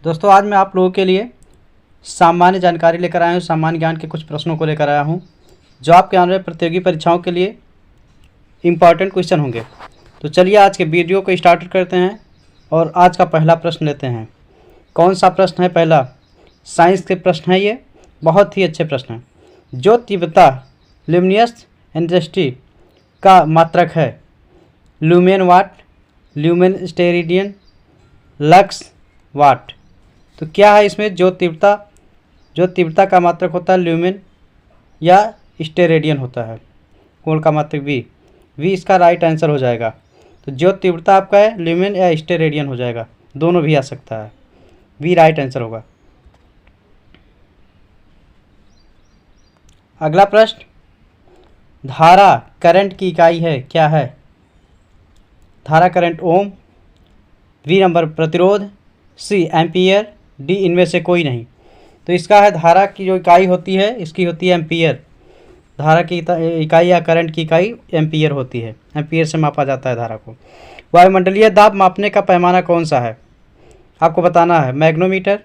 दोस्तों आज मैं आप लोगों के लिए सामान्य जानकारी लेकर आया हूँ। सामान्य ज्ञान के कुछ प्रश्नों को लेकर आया हूँ जो आपके आने वाले प्रतियोगी परीक्षाओं के लिए इम्पॉर्टेंट क्वेश्चन होंगे। तो चलिए आज के वीडियो को स्टार्ट करते हैं और आज का पहला प्रश्न लेते हैं। कौन सा प्रश्न है? पहला साइंस के प्रश्न है। ये बहुत ही अच्छे प्रश्न हैं। जो तीव्रता ल्यूमिनस इंटेंसिटी का मात्रक है, ल्यूमेन वाट, ल्यूमेन स्टेरेडियन, लक्स वाट। तो क्या है इसमें? जो तीव्रता का मात्रक होता है ल्यूमेन या स्टेरेडियन होता है। कोण का मात्रक वी इसका राइट आंसर हो जाएगा। तो जो तीव्रता आपका है ल्यूमेन या स्टेरेडियन हो जाएगा, दोनों भी आ सकता है। वी राइट आंसर होगा। अगला प्रश्न, धारा करंट की इकाई है, क्या है? धारा करंट ओम, वी नंबर प्रतिरोध, सी एम्पियर, डी इनमें से कोई नहीं। तो इसका है धारा की जो इकाई होती है इसकी होती है एम्पियर। धारा की इकाई या करंट की इकाई एम्पियर होती है। एम्पियर से मापा जाता है धारा को। वायुमंडलीय दाब मापने का पैमाना कौन सा है? आपको बताना है। मैग्नोमीटर,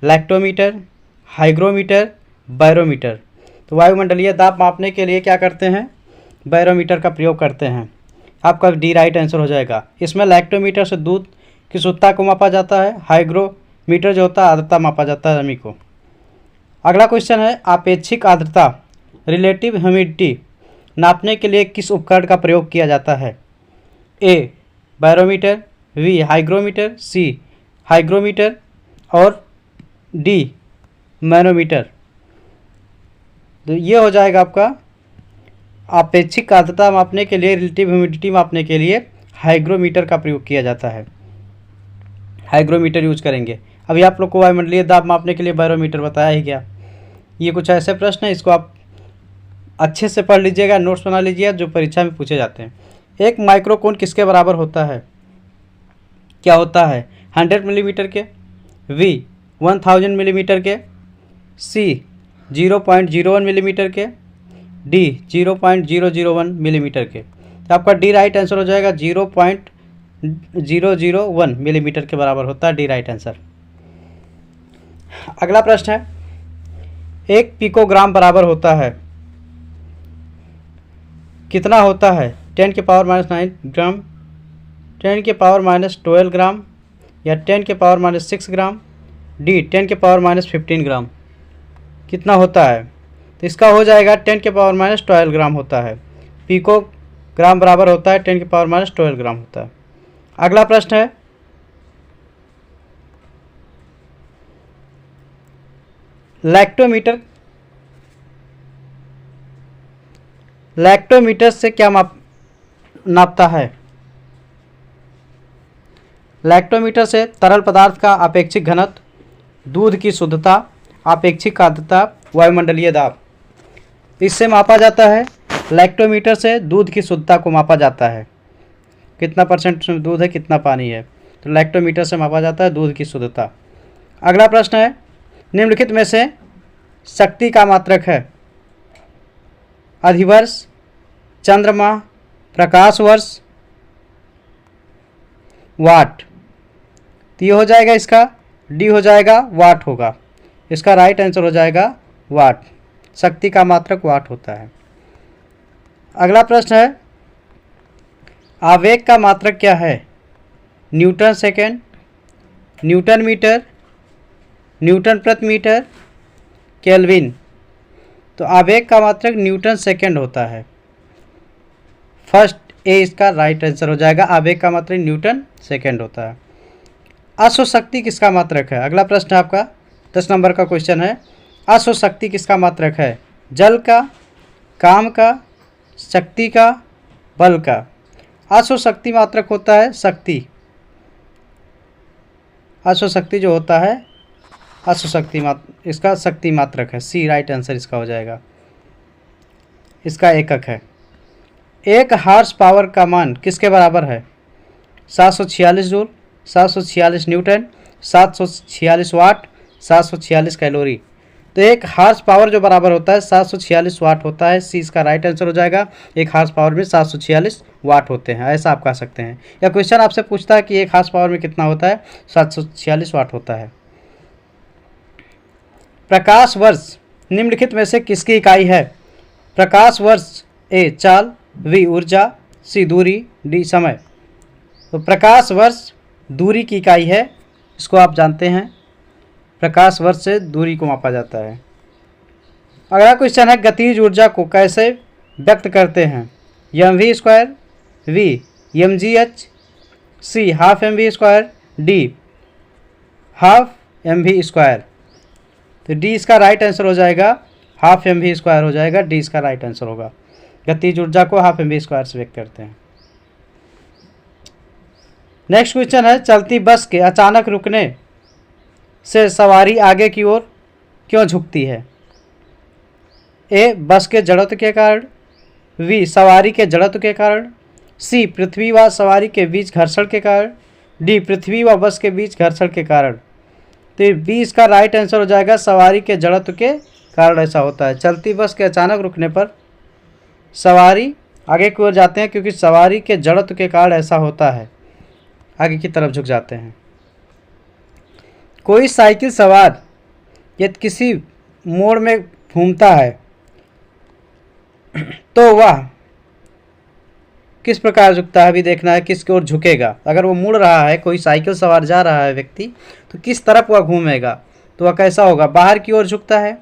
लैक्टोमीटर, हाइग्रोमीटर, बैरोमीटर। तो वायुमंडलीय दाब मापने के लिए क्या करते हैं? बैरोमीटर का प्रयोग करते हैं। आपका डी राइट आंसर हो जाएगा। इसमें लैक्टोमीटर से दूध की शुद्धता को मापा जाता है। हाइग्रोमीटर जो होता है आर्द्रता मापा जाता है, नमी को। अगला क्वेश्चन है, आपेक्षिक आर्द्रता रिलेटिव ह्यूमिडिटी नापने के लिए किस उपकरण का प्रयोग किया जाता है? A barometer, B hygrometer, C hygrometer और डी मैनोमीटर। तो ये हो जाएगा आपका आपेक्षिक आर्द्रता मापने के लिए, रिलेटिव ह्यूमिडिटी मापने के लिए हाइग्रोमीटर का प्रयोग किया जाता है। हाइग्रोमीटर यूज करेंगे। अभी आप लोग को वायुमंडलीय दाब मापने के लिए बैरोमीटर बताया ही गया। ये कुछ ऐसे प्रश्न हैं, इसको आप अच्छे से पढ़ लीजिएगा, नोट्स बना लीजिएगा जो परीक्षा में पूछे जाते हैं। एक माइक्रोकोन किसके बराबर होता है? क्या होता है? 100 मिलीमीटर के, वी 1000 मिलीमीटर के, सी 0.01 मिलीमीटर के, डी 0.001 मिलीमीटर के। तो आपका डी राइट आंसर हो जाएगा। 0.001 मिलीमीटर के बराबर होता है डी राइट आंसर। अगला प्रश्न है, एक पिकोग्राम बराबर होता है, कितना होता है? 10⁻⁹ ग्राम, 10⁻⁻12 ग्राम या 10⁻⁻6 ग्राम, डी 10⁻⁻15 ग्राम। कितना होता है? तो इसका हो जाएगा 10⁻⁻12 ग्राम होता है। पिकोग्राम बराबर होता है 10⁻⁻12 ग्राम होता है। अगला प्रश्न है, लैक्टोमीटर से क्या नापता है? लैक्टोमीटर से तरल पदार्थ का आपेक्षिक घनत्व, दूध की शुद्धता, आपेक्षिक आर्द्रता, वायुमंडलीय दाब। इससे मापा जाता है। लैक्टोमीटर से दूध की शुद्धता को मापा जाता है, कितना परसेंट उसमें दूध है, कितना पानी है। तो लैक्टोमीटर से मापा जाता है दूध की शुद्धता। अगला प्रश्न है, निम्नलिखित में से शक्ति का मात्रक है? अधिवर्ष, चंद्रमा, प्रकाश वर्ष, वाट। तो ये हो जाएगा, इसका डी हो जाएगा, वाट होगा। इसका राइट आंसर हो जाएगा वाट। शक्ति का मात्रक वाट होता है। अगला प्रश्न है, आवेग का मात्रक क्या है? Newton second, newton metre, newton प्रति मीटर, केल्विन। तो आवेग का मात्रक न्यूटन सेकेंड होता है। फर्स्ट ए इसका राइट आंसर हो जाएगा। आवेग का मात्रक न्यूटन सेकेंड होता है। अश्व शक्ति किसका मात्रक है? अगला प्रश्न है आपका 10 नंबर का क्वेश्चन है, अश्व शक्ति किसका मात्रक है? जल का, काम का, शक्ति का, बल का। अश्व शक्ति मात्रक होता है शक्ति। अश्व शक्ति जो होता है, अश्व शक्ति इसका शक्ति मात्रक है। सी राइट आंसर इसका हो जाएगा। इसका एकक है। एक हार्स पावर का मान किसके बराबर है? 746 जूल, 746 न्यूटन, 746 वाट, 746 कैलोरी। तो एक हार्स पावर जो बराबर होता है 746 वाट होता है। सी इसका राइट आंसर हो जाएगा। एक हार्स पावर में 746 वाट होते हैं, ऐसा आप कह सकते हैं। या क्वेश्चन आपसे पूछता है कि एक हार्स पावर में कितना होता है? 746 वाट होता है। प्रकाश वर्ष निम्नलिखित में से किसकी इकाई है? प्रकाश वर्ष ए चाल, बी ऊर्जा, सी दूरी, डी समय। तो प्रकाश वर्ष दूरी की इकाई है, इसको आप जानते हैं। प्रकाश वर्ष से दूरी को मापा जाता है। अगला क्वेश्चन है, गतिज ऊर्जा को कैसे व्यक्त करते हैं? mv², B mgh, C half mv², D half mv²। तो डी इसका राइट आंसर हो जाएगा, हाफ mv² हो जाएगा, डी इसका राइट आंसर होगा। गतिज ऊर्जा को हाफ mv² से व्यक्त करते हैं। नेक्स्ट क्वेश्चन है, चलती बस के अचानक रुकने से सवारी आगे की ओर क्यों झुकती है? ए बस के जड़त्व के कारण, वी सवारी के जड़त्व के कारण, सी पृथ्वी व सवारी के बीच घर्षण के कारण, डी पृथ्वी व बस के बीच घर्षण के कारण। तो बी इसका राइट आंसर हो जाएगा, सवारी के जड़त्व के कारण ऐसा होता है। चलती बस के अचानक रुकने पर सवारी आगे की ओर जाते हैं, क्योंकि सवारी के जड़त्व के कारण ऐसा होता है, आगे की तरफ झुक जाते हैं। कोई साइकिल सवार यदि किसी मोड़ में घूमता है तो वह किस प्रकार झुकता है, अभी देखना है किसकी ओर झुकेगा। अगर वो मुड़ रहा है, कोई साइकिल सवार जा रहा है व्यक्ति, तो किस तरफ वह घूमेगा? तो वह कैसा होगा? बाहर की ओर झुकता है,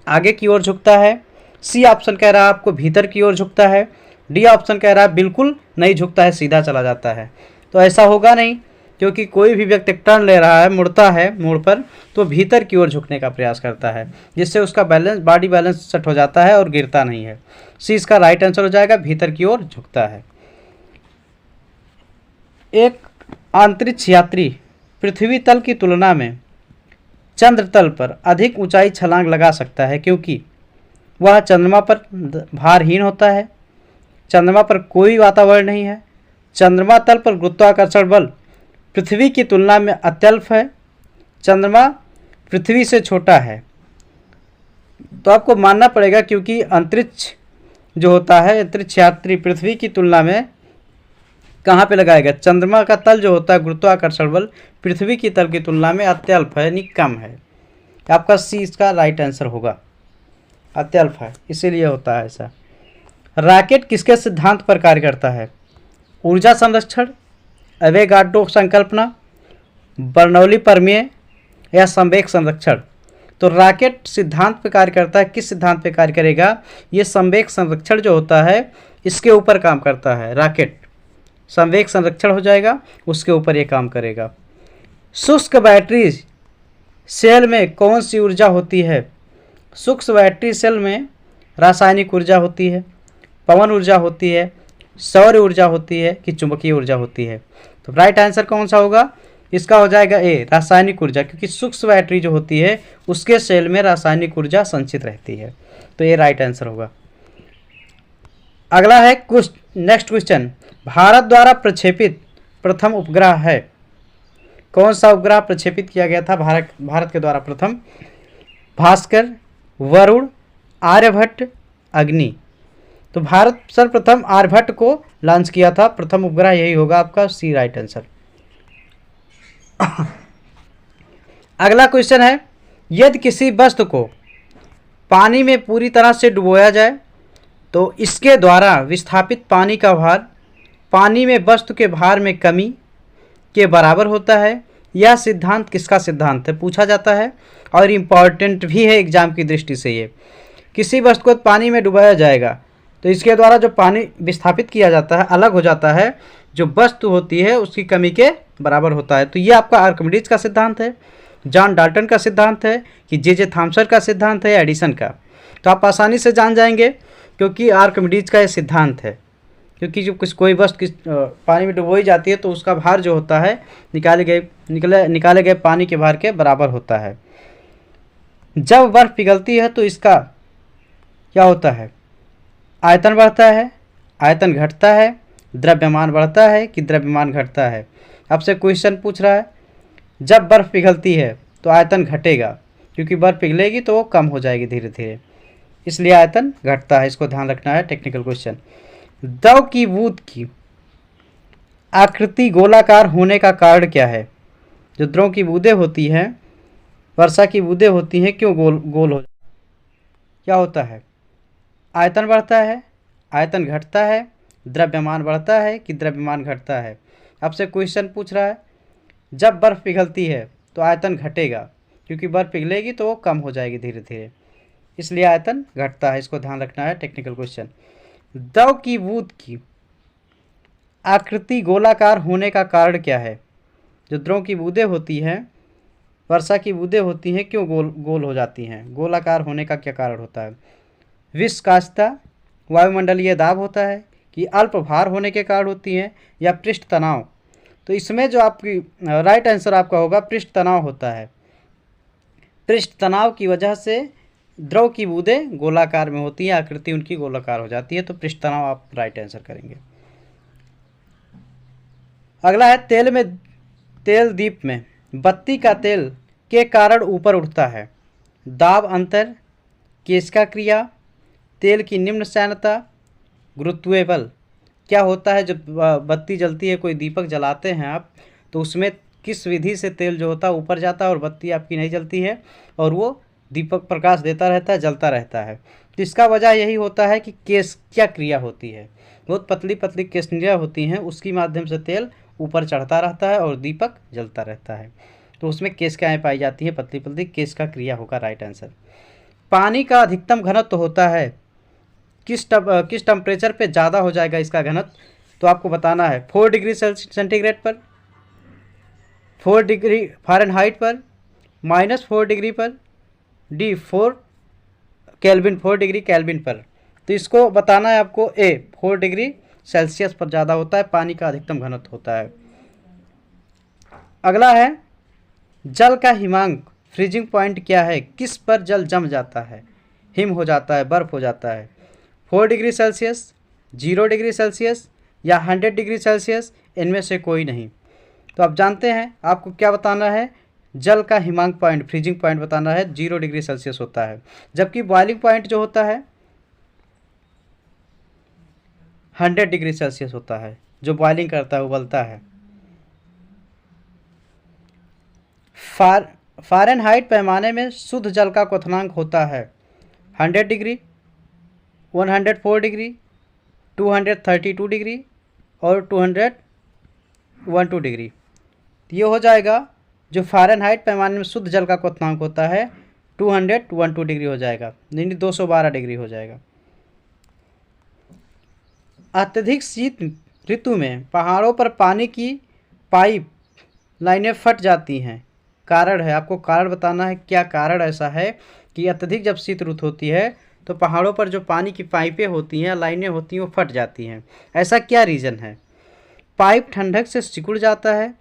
आगे की ओर झुकता है। सी ऑप्शन कह रहा है आपको भीतर की ओर झुकता है। डी ऑप्शन कह रहा है बिल्कुल नहीं झुकता है, सीधा चला जाता है। तो ऐसा होगा नहीं, क्योंकि कोई भी व्यक्ति टर्न ले रहा है, मुड़ता है मोड़ पर, तो भीतर की ओर झुकने का प्रयास करता है, जिससे उसका बैलेंस, बॉडी बैलेंस सेट हो जाता है और गिरता नहीं है। सी इसका राइट आंसर हो जाएगा, भीतर की ओर झुकता है। एक अंतरिक्ष यात्री पृथ्वी तल की तुलना में चंद्र तल पर अधिक ऊंचाई छलांग लगा सकता है, क्योंकि वह चंद्रमा पर भारहीन होता है, चंद्रमा पर कोई वातावरण नहीं है, चंद्रमा तल पर गुरुत्वाकर्षण बल पृथ्वी की तुलना में अत्यल्प है, चंद्रमा पृथ्वी से छोटा है। तो आपको मानना पड़ेगा, क्योंकि अंतरिक्ष जो होता है, अंतरिक्ष यात्री पृथ्वी की तुलना में कहाँ पे लगाएगा? चंद्रमा का तल जो होता है, गुरुत्वाकर्षण बल पृथ्वी की तल की तुलना में अत्यल्प है, यानी कम है। आपका सी इसका राइट आंसर होगा, अत्यल्प है, इसीलिए होता है ऐसा। रॉकेट किसके सिद्धांत पर कार्य करता है? ऊर्जा संरक्षण, एवोगाड्रो संकल्पना, बर्नौली प्रमेय या संवेग संरक्षण। तो रॉकेट सिद्धांत पर कार्य करता है। किस सिद्धांत पर कार्य करेगा? ये संवेग संरक्षण जो होता है, इसके ऊपर काम करता है। रॉकेट संवेग संरक्षण हो जाएगा, उसके ऊपर ये काम करेगा। शुष्क बैटरी सेल में कौन सी ऊर्जा होती है? शुष्क बैटरी सेल में रासायनिक ऊर्जा होती है, पवन ऊर्जा होती है, सौर ऊर्जा होती है कि चुंबकीय ऊर्जा होती है? तो राइट आंसर कौन सा होगा? इसका हो जाएगा ए रासायनिक ऊर्जा, क्योंकि सूक्ष्म बैटरी जो होती है उसके सेल में रासायनिक ऊर्जा संचित रहती है। तो ये राइट आंसर होगा। अगला है नेक्स्ट क्वेश्चन, भारत द्वारा प्रक्षेपित प्रथम उपग्रह है? कौन सा उपग्रह प्रक्षेपित किया गया था भारत के द्वारा प्रथम? भास्कर, वरुण, आर्यभट्ट, अग्नि। तो भारत सर्वप्रथम आर्यभट्ट को लॉन्च किया था प्रथम उपग्रह, यही होगा आपका सी राइट आंसर। अगला क्वेश्चन है, यदि किसी वस्तु को पानी में पूरी तरह से डुबोया जाए तो इसके द्वारा विस्थापित पानी का भार पानी में वस्तु के भार में कमी के बराबर होता है। यह सिद्धांत किसका सिद्धांत है पूछा जाता है, और इम्पॉर्टेंट भी है एग्जाम की दृष्टि से। ये किसी वस्तु को पानी में डुबाया जाएगा तो इसके द्वारा जो पानी विस्थापित किया जाता है अलग हो जाता है, जो वस्तु होती है उसकी कमी के बराबर होता है। तो ये आपका आर्किमिडीज का सिद्धांत है, जॉन डाल्टन का सिद्धांत है कि जे थॉमसन का सिद्धांत है, एडिसन का। तो आप आसानी से जान जाएंगे क्योंकि आर्किमिडीज का ये सिद्धांत है। क्योंकि जो कोई वस्तु पानी में डुबोई जाती है तो उसका भार जो होता है निकाले गए पानी के भार के बराबर होता है। जब बर्फ़ पिघलती है तो इसका क्या होता है? आयतन बढ़ता है, आयतन घटता है, द्रव्यमान बढ़ता है कि द्रव्यमान घटता है? आपसे क्वेश्चन पूछ रहा है, जब बर्फ़ पिघलती है तो आयतन घटेगा, क्योंकि बर्फ़ पिघलेगी तो वो कम हो जाएगी धीरे धीरे, इसलिए आयतन घटता है। इसको ध्यान रखना है, टेक्निकल क्वेश्चन। द्रव की बूंद की आकृति गोलाकार होने का कारण क्या है? जो द्रव की बूंदें होती हैं वर्षा की बूंदें होती हैं क्यों गोल गोल हो, क्या होता है? आयतन बढ़ता है, आयतन घटता है, द्रव्यमान बढ़ता है कि द्रव्यमान घटता है? आपसे क्वेश्चन पूछ रहा है, जब बर्फ़ पिघलती है तो आयतन घटेगा, क्योंकि बर्फ़ पिघलेगी तो वो कम हो जाएगी धीरे धीरे, इसलिए आयतन घटता है। इसको ध्यान रखना है, टेक्निकल क्वेश्चन। द्रव की बूंद की आकृति गोलाकार होने का कारण क्या है? जो द्रव की बूंदें होती हैं, वर्षा की बूंदें होती हैं, क्यों गोल गोल हो जाती हैं? गोलाकार होने का क्या कारण होता है? विस्कासता, वायुमंडलीय दाब होता है, कि अल्प भार होने के कारण होती हैं, या पृष्ठ तनाव? तो इसमें जो आपकी राइट आंसर आपका होगा पृष्ठ तनाव होता है। पृष्ठ तनाव की वजह से द्रव की बूंदें गोलाकार में होती हैं, आकृति उनकी गोलाकार हो जाती है, तो पृष्ठ तनाव आप राइट आंसर करेंगे। अगला है, तेल दीप में बत्ती का तेल के कारण ऊपर उठता है? दाब अंतर, केशिका क्रिया, तेल की निम्न सैनता, गुरुत्वीय बल? क्या होता है, जब बत्ती जलती है, कोई दीपक जलाते हैं आप, तो उसमें किस विधि से तेल जो होता है ऊपर जाता है और बत्ती आपकी नहीं जलती है, और वो दीपक प्रकाश देता रहता है, जलता रहता है? तो इसका वजह यही होता है कि केशिका क्रिया होती है, बहुत पतली पतली केशिकाएं होती हैं, उसकी माध्यम से तेल ऊपर चढ़ता रहता है और दीपक जलता रहता है, तो उसमें केशिकाएं पाई जाती हैं, पतली पतली, केशिका क्रिया होगा राइट आंसर। पानी का अधिकतम घनत्व होता है किस टेम्परेचर पे ज़्यादा हो जाएगा इसका घनत्व? तो आपको बताना है 4 डिग्री सेंटीग्रेड पर, 4 डिग्री फ़ारेनहाइट पर, -4 डिग्री पर, डी 4 डिग्री केल्विन पर? तो इसको बताना है आपको, ए 4 डिग्री सेल्सियस पर ज़्यादा होता है, पानी का अधिकतम घनत्व होता है। अगला है, जल का हिमांक फ्रीजिंग पॉइंट क्या है? किस पर जल जम जाता है, हिम हो जाता है, बर्फ़ हो जाता है? 4 डिग्री सेल्सियस, 0 डिग्री सेल्सियस, या 100 डिग्री सेल्सियस? इनमें से कोई नहीं। तो आप जानते हैं आपको क्या बताना है, जल का हिमांक पॉइंट, फ्रीजिंग पॉइंट बताना है, 0 डिग्री सेल्सियस होता है। जबकि बॉइलिंग पॉइंट जो होता है 100 डिग्री सेल्सियस होता है, जो बॉइलिंग करता है, उबलता है। फ़ारेनहाइट पैमाने में शुद्ध जल का क्वथनांक होता है 100 डिग्री, 104 डिग्री, 232 डिग्री और 212 डिग्री। ये हो जाएगा, जो फ़ारेनहाइट पैमाने में शुद्ध जल का क्वथनांक होता है 212 डिग्री हो जाएगा, यानी 212 डिग्री हो जाएगा। अत्यधिक शीत ऋतु में पहाड़ों पर पानी की पाइप लाइनें फट जाती हैं, कारण है, आपको कारण बताना है, क्या कारण ऐसा है कि अत्यधिक जब शीत ऋतु होती है तो पहाड़ों पर जो पानी की पाइपें होती हैं, लाइनें होती हैं, वो फट जाती हैं? ऐसा क्या रीज़न है? पाइप ठंडक से सिकुड़ जाता है,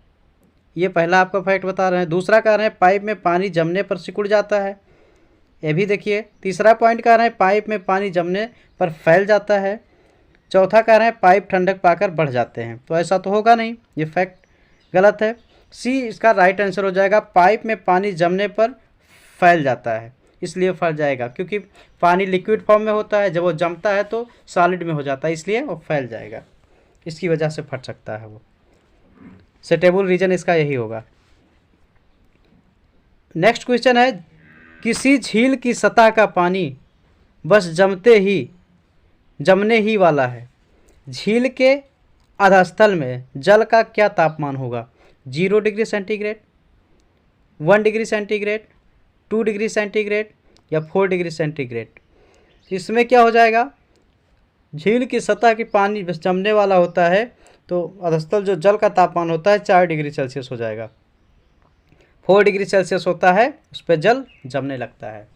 ये पहला आपका फैक्ट बता रहे हैं। दूसरा कारण है पाइप में पानी जमने पर सिकुड़ जाता है, ये भी देखिए। तीसरा पॉइंट कह रहे हैं पाइप में पानी जमने पर फैल जाता है। चौथा कह रहे हैं पाइप ठंडक पाकर बढ़ जाते हैं। तो ऐसा तो होगा नहीं, ये फैक्ट गलत है। सी इसका राइट आंसर हो जाएगा, पाइप में पानी जमने पर फैल जाता है, इसलिए फैल जाएगा, क्योंकि पानी लिक्विड फॉर्म में होता है, जब वो जमता है तो सॉलिड में हो जाता है, इसलिए वो फैल जाएगा, इसकी वजह से फट सकता है वो। सेटेबल रीजन इसका यही होगा। नेक्स्ट क्वेश्चन है, किसी झील की सतह का पानी बस जमने ही वाला है, झील के अधस्थल में जल का क्या तापमान होगा? 0 degree centigrade, 1 degree centigrade, 2 degree centigrade या 4 डिग्री सेंटीग्रेड? इसमें क्या हो जाएगा, झील की सतह की पानी बस जमने वाला होता है, तो अधस्थल जो जल का तापमान होता है 4 डिग्री सेल्सियस हो जाएगा। 4 डिग्री सेल्सियस होता है, उस पर जल जमने लगता है।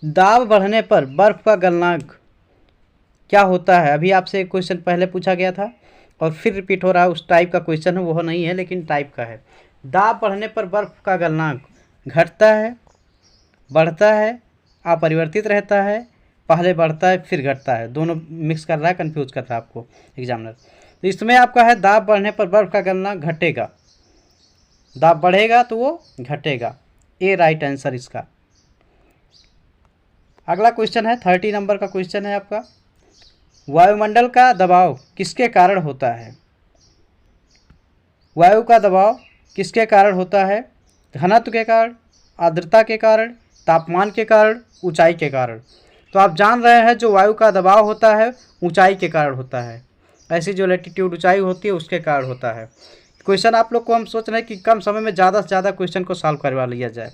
दाब बढ़ने पर बर्फ़ का गलनांक क्या होता है? अभी आपसे एक क्वेश्चन पहले पूछा गया था और फिर रिपीट हो रहा है, उस टाइप का क्वेश्चन है, वो नहीं है लेकिन टाइप का है। दाब बढ़ने पर बर्फ़ का गलनांक घटता है, बढ़ता है, अपरिवर्तित रहता है, पहले बढ़ता है फिर घटता है? दोनों मिक्स कर रहा है, कंफ्यूज कर रहा है आपको एग्जामिनर। तो इसमें आपका है दाब बढ़ने पर बर्फ़ का गलनांक घटेगा, दाब बढ़ेगा तो वो घटेगा, ए राइट आंसर इसका। अगला क्वेश्चन है 30 नंबर का क्वेश्चन है आपका, वायुमंडल का दबाव किसके कारण होता है? वायु का दबाव किसके कारण होता है? घनत्व के कारण, आर्द्रता के कारण, तापमान के कारण, ऊंचाई के कारण। तो आप जान रहे हैं जो वायु का दबाव होता है ऊंचाई के कारण होता है, ऐसी जो लैटिट्यूड ऊंचाई होती है उसके कारण होता है। क्वेश्चन आप लोग को हम सोच रहे हैं कि कम समय में ज़्यादा से ज़्यादा क्वेश्चन को सॉल्व करवा लिया जाए।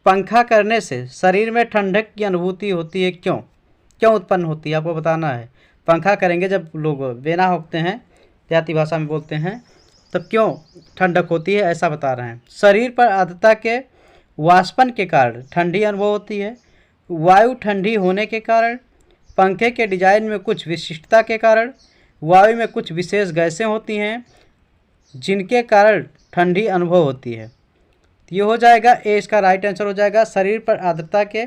पंखा करने से शरीर में ठंडक की अनुभूति होती है, क्यों क्यों उत्पन्न होती है, आपको बताना है। पंखा करेंगे जब लोग बेना होते हैं, देहाती भाषा में बोलते हैं, तब क्यों ठंडक होती है ऐसा बता रहे हैं। शरीर पर आर्द्रता के वाष्पन के कारण ठंडी अनुभव होती है। वायु ठंडी होने के कारण, पंखे के डिजाइन में कुछ विशिष्टता के कारण, वायु में कुछ विशेष गैसें होती हैं जिनके कारण ठंडी अनुभव होती है। तो ये हो जाएगा ए, इसका राइट आंसर हो जाएगा। शरीर पर आर्द्रता के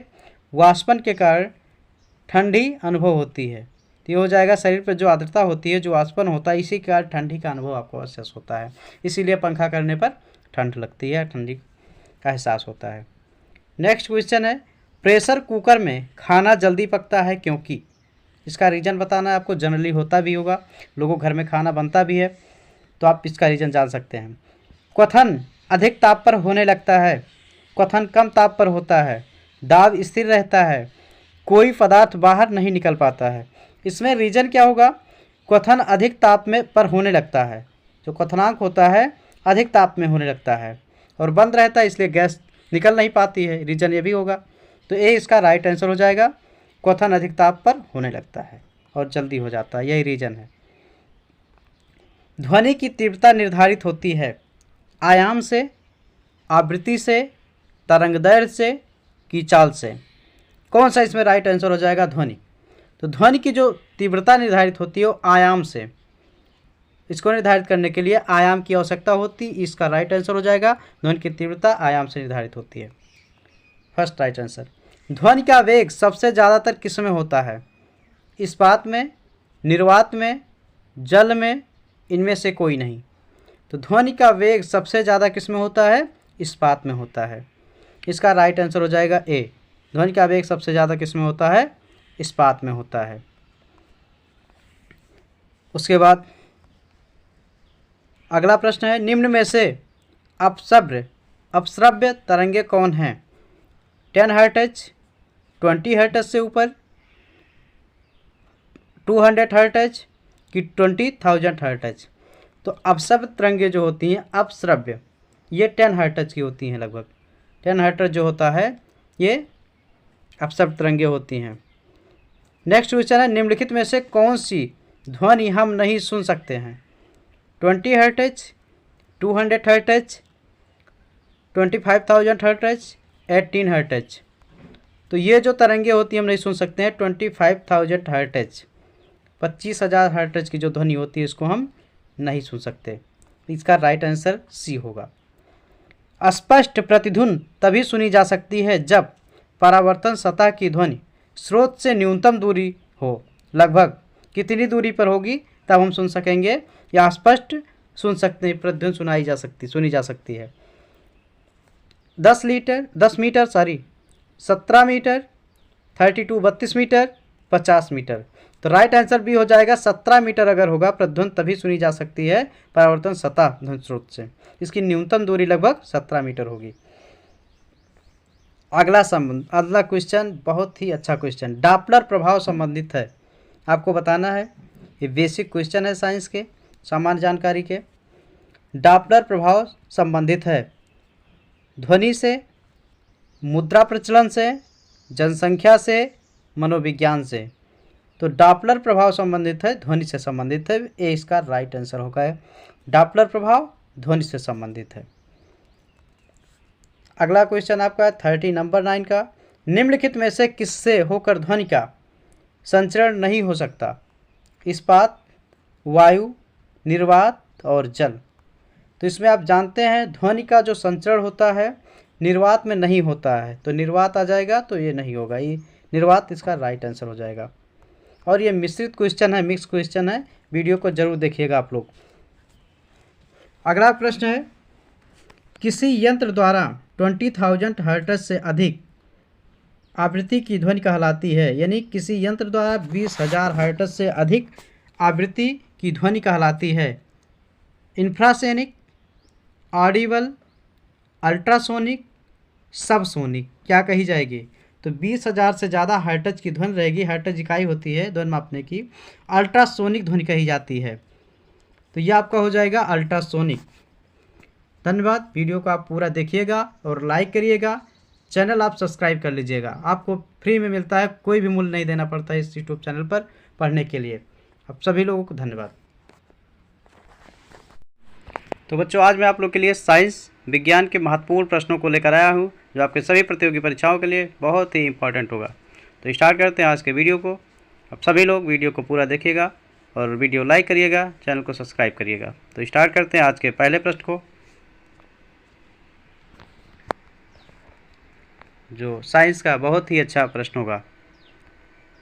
वाष्पन के कारण ठंडी अनुभव होती है। तो ये हो जाएगा शरीर पर जो आर्द्रता होती है, जो वाष्पन होता है, इसी के कारण ठंडी का अनुभव आपको अवश्य होता है। इसीलिए पंखा करने पर ठंड लगती है, ठंडी का एहसास होता है। नेक्स्ट क्वेश्चन है, प्रेशर कुकर में खाना जल्दी पकता है क्योंकि। इसका रीज़न बताना है आपको। जनरली होता भी होगा, लोगों घर में खाना बनता भी है, तो आप इसका रीज़न जान सकते हैं। क्वथन अधिक ताप पर होने लगता है, क्वथन कम ताप पर होता है, दाब स्थिर रहता है, कोई पदार्थ बाहर नहीं निकल पाता है। इसमें रीज़न क्या होगा? क्वथन अधिक ताप में पर होने लगता है, जो क्वथनांक होता है अधिक ताप में होने लगता है और बंद रहता है, इसलिए गैस निकल नहीं पाती है। रीज़न ये भी होगा। तो ए इसका राइट आंसर हो जाएगा। क्वथन अधिक ताप पर होने लगता है और जल्दी हो जाता है, यही रीज़न है। ध्वनि की तीव्रता निर्धारित होती है आयाम से, आवृत्ति से, तरंगदैर्घ्य से कि चाल से। कौन सा इसमें राइट आंसर हो जाएगा? ध्वनि। तो ध्वनि की जो तीव्रता निर्धारित होती है वो आयाम से, इसको निर्धारित करने के लिए आयाम की आवश्यकता होती, इसका राइट आंसर हो जाएगा। ध्वनि की तीव्रता आयाम से निर्धारित होती है, फर्स्ट राइट आंसर। ध्वनि का वेग सबसे ज़्यादातर किस में होता है? इस्पात में, निर्वात में, जल में, इनमें से कोई नहीं। तो ध्वनि का वेग सबसे ज़्यादा किस में होता है? इस्पात में होता है। इसका राइट आंसर हो जाएगा ए। ध्वनि का वेग सबसे ज़्यादा किस में होता है? इस्पात में होता है। उसके बाद अगला प्रश्न है, निम्न में से अपश्रव्य तरंगे कौन हैं? 10 हर्ट्ज, 20 हर्ट्ज से ऊपर, 200 हर्ट्ज कि 20,000 हर्ट्ज। तो अपश्रव्य तरंगे जो होती हैं, अपश्रव्य, ये 10 हर्ट्ज की होती हैं लगभग। 10 हर्ट्ज जो होता है ये अपश्रव्य तरंगे होती हैं। नेक्स्ट क्वेश्चन है, निम्नलिखित में से कौन सी ध्वनि हम नहीं सुन सकते हैं? 20 हर्ट्ज, 200 हर्ट्ज, 25,000 हर्ट्ज, 18 हर्ट्ज। तो ये जो तरंगे होती हैं हम नहीं सुन सकते हैं। 25,000 हर्ट्ज, 25,000 हर्ट्ज की जो ध्वनि होती है इसको हम नहीं सुन सकते। इसका राइट आंसर सी होगा। स्पष्ट प्रतिध्वनि तभी सुनी जा सकती है जब परावर्तन सतह की ध्वनि स्रोत से न्यूनतम दूरी हो। लगभग कितनी दूरी पर होगी तब हम सुन सकेंगे या स्पष्ट सुन सकते हैं, प्रतिध्वनि सुनी जा सकती है। 10 मीटर 17 मीटर, 32 मीटर, 50 मीटर। तो राइट आंसर भी हो जाएगा 17 मीटर अगर होगा प्रतिध्वनि तभी सुनी जा सकती है परावर्तन सतह ध्वनि स्रोत से। इसकी न्यूनतम दूरी लगभग 17 मीटर होगी। अगला क्वेश्चन बहुत ही अच्छा क्वेश्चन, डॉपलर प्रभाव संबंधित है। आपको बताना है, ये बेसिक क्वेश्चन है साइंस के, सामान्य जानकारी के। डॉपलर प्रभाव संबंधित है ध्वनि से, मुद्रा प्रचलन से, जनसंख्या से, मनोविज्ञान से। तो डॉपलर प्रभाव संबंधित है, ध्वनि से संबंधित है। ए इसका राइट आंसर होगा। डॉपलर प्रभाव ध्वनि से संबंधित है। अगला क्वेश्चन आपका 30 नंबर 9 का, निम्नलिखित में से किससे होकर ध्वनि का संचरण नहीं हो सकता? इस्पात, वायु, निर्वात और जल। तो इसमें आप जानते हैं ध्वनि का जो संचरण होता है निर्वात में नहीं होता है, तो निर्वात आ जाएगा, तो ये नहीं होगा, ये निर्वात इसका राइट आंसर हो जाएगा। और ये मिश्रित क्वेश्चन है, मिक्स क्वेश्चन है, वीडियो को जरूर देखिएगा आप लोग। अगला प्रश्न है, किसी यंत्र द्वारा 20,000 हर्ट्ज से अधिक आवृत्ति की ध्वनि कहलाती है, यानी किसी यंत्र द्वारा 20,000 हर्ट्ज से अधिक आवृत्ति की ध्वनि कहलाती है। इंफ्रासोनिक, ऑडिबल, अल्ट्रासोनिक, सबसोनिक क्या कही जाएगी? तो 20,000 से ज़्यादा हर्ट्ज की ध्वनि रहेगी। हर्ट्ज इकाई होती है ध्वनि मापने की। अल्ट्रासोनिक ध्वनि कही जाती है। तो ये आपका हो जाएगा अल्ट्रासोनिक। धन्यवाद। वीडियो को आप पूरा देखिएगा और लाइक करिएगा। चैनल आप सब्सक्राइब कर लीजिएगा। आपको फ्री में मिलता है, कोई भी मूल्य नहीं देना पड़ता है इस यूट्यूब चैनल पर पढ़ने के लिए। आप सभी लोगों को धन्यवाद। तो बच्चों, आज मैं आप लोग के लिए साइंस विज्ञान के महत्वपूर्ण प्रश्नों को लेकर आया हूँ, जो आपके सभी प्रतियोगी परीक्षाओं के लिए बहुत ही इंपॉर्टेंट होगा। तो स्टार्ट करते हैं आज के वीडियो को। आप सभी लोग वीडियो को पूरा देखिएगा और वीडियो लाइक करिएगा, चैनल को सब्सक्राइब करिएगा। तो स्टार्ट करते हैं आज के पहले प्रश्न को, जो साइंस का बहुत ही अच्छा प्रश्न होगा।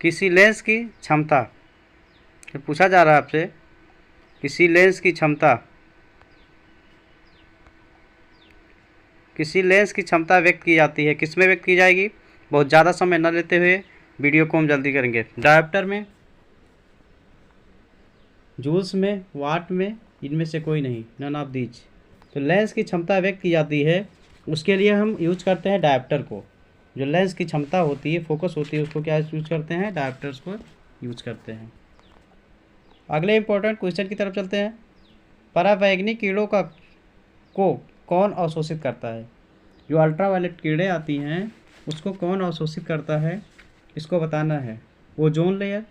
किसी लेंस की क्षमता, तो पूछा जा रहा है आपसे, किसी लेंस की क्षमता व्यक्त की जाती है। किस में व्यक्त की जाएगी? बहुत ज़्यादा समय न लेते हुए वीडियो को हम जल्दी करेंगे। डायोप्टर में, जूल्स में, वाट में, इनमें से कोई नहीं, नन ऑफ दीज। तो लेंस की क्षमता व्यक्त की जाती है, उसके लिए हम यूज करते हैं डायोप्टर को। जो लेंस की क्षमता होती है, फोकस होती है, उसको क्या यूज करते हैं? डायोप्टर्स को यूज करते हैं। अगले इंपॉर्टेंट क्वेश्चन की तरफ चलते हैं। परावैंगनिक किरणों को कौन अवशोषित करता है? जो अल्ट्रावायलेट किरणें आती हैं उसको कौन अवशोषित करता है, इसको बताना है। ओजोन लेयर,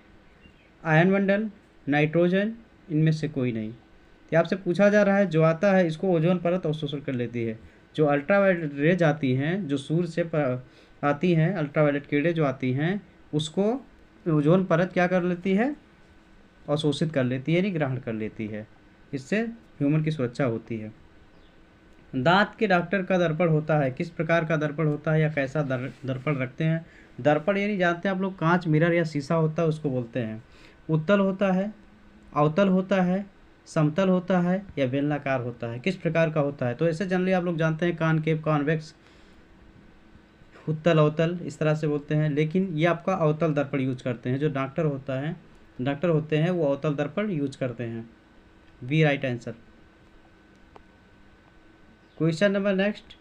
आयन मंडल, नाइट्रोजन, इनमें से कोई नहीं। तो आपसे पूछा जा रहा है जो आता है इसको ओजोन परत अवशोषण कर लेती है। जो अल्ट्रावायलेट रेज आती हैं, जो सूर्य से आती हैं, अल्ट्रावायलेट किरणें जो आती हैं, उसको ओजोन परत क्या कर लेती है? अवशोषित कर लेती है, यानी ग्रहण कर लेती है। इससे ह्यूमन की सुरक्षा होती है। दांत के डॉक्टर का दर्पण होता है, किस प्रकार का दर्पण होता है या कैसा दर्पण रखते हैं? दर्पण यानी जानते हैं आप लोग, कांच, मिरर या शीशा होता है, उसको बोलते हैं। उत्तल होता है, अवतल होता है, समतल होता है या बेलनाकार होता है? किस प्रकार का होता है? तो ऐसे जनरली आप लोग जानते हैं कॉनकेव, कॉन्वेक्स, उत्तल, अवतल, इस तरह से बोलते हैं। लेकिन ये आपका अवतल दर्पण यूज करते हैं। जो डॉक्टर होते हैं वो अवतल दर्पण यूज करते हैं। B right answer. Question number next.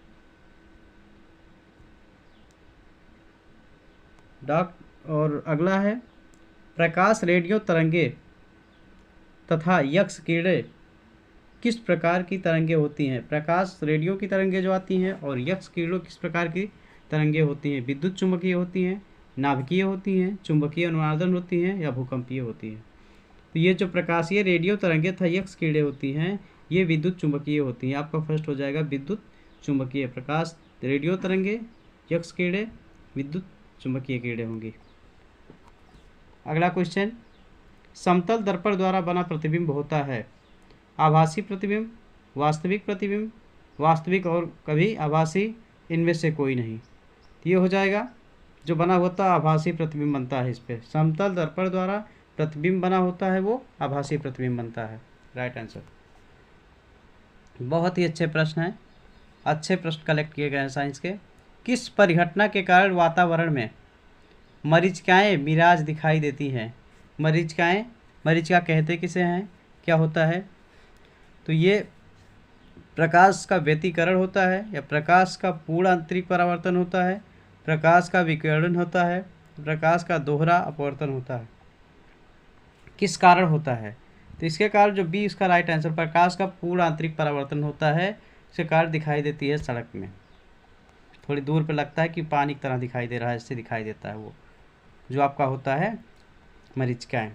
और अगला है, प्रकाश, रेडियो तरंगे तथा यक्स किरणें किस प्रकार की तरंगे होती हैं? प्रकाश, रेडियो की तरंगे जो आती हैं, और यक्स किरणों किस प्रकार की तरंगे होती हैं? विद्युत चुम्बकीय होती हैं, नाभिकीय होती हैं, चुंबकीय अनुनादन होती हैं या भूकंपीय होती हैं? तो ये जो प्रकाशीय रेडियो तरंगे तथा यक्स किरणें होती हैं, ये विद्युत चुंबकीय होती हैं। आपका फर्स्ट हो जाएगा विद्युत चुंबकीय। प्रकाश, रेडियो तरंगे, यक्स किरणें, विद्युत चुंबकीय किरणें होंगी। अगला क्वेश्चन, समतल दर्पण द्वारा बना प्रतिबिंब होता है आभासी प्रतिबिंब, वास्तविक प्रतिबिंब, वास्तविक और कभी आभासी, इनमें से कोई नहीं। तो ये हो जाएगा जो बना होता है आभासी प्रतिबिंब बनता है। इस पर समतल दर्पण द्वारा प्रतिबिंब बना होता है वो आभासी प्रतिबिंब बनता है। Right answer. बहुत ही अच्छे प्रश्न हैं, अच्छे प्रश्न कलेक्ट किए गए हैं साइंस के। किस परिघटना के कारण वातावरण में मरीचिकाएँ मिराज दिखाई देती हैं? मरीचिका कहते किसे हैं, क्या होता है? तो ये प्रकाश का व्यतिकरण होता है, या प्रकाश का पूर्ण आंतरिक परावर्तन होता है, प्रकाश का विकिरण होता है, प्रकाश का दोहरा अपवर्तन होता है? किस कारण होता है? तो इसके कारण जो बी इसका राइट आंसर, प्रकाश का पूर्ण आंतरिक परावर्तन होता है। इसके कारण दिखाई देती है सड़क में, थोड़ी दूर पे लगता है कि पानी की तरह दिखाई दे रहा है, इससे दिखाई देता है वो जो आपका होता है मरीचिकाएँ।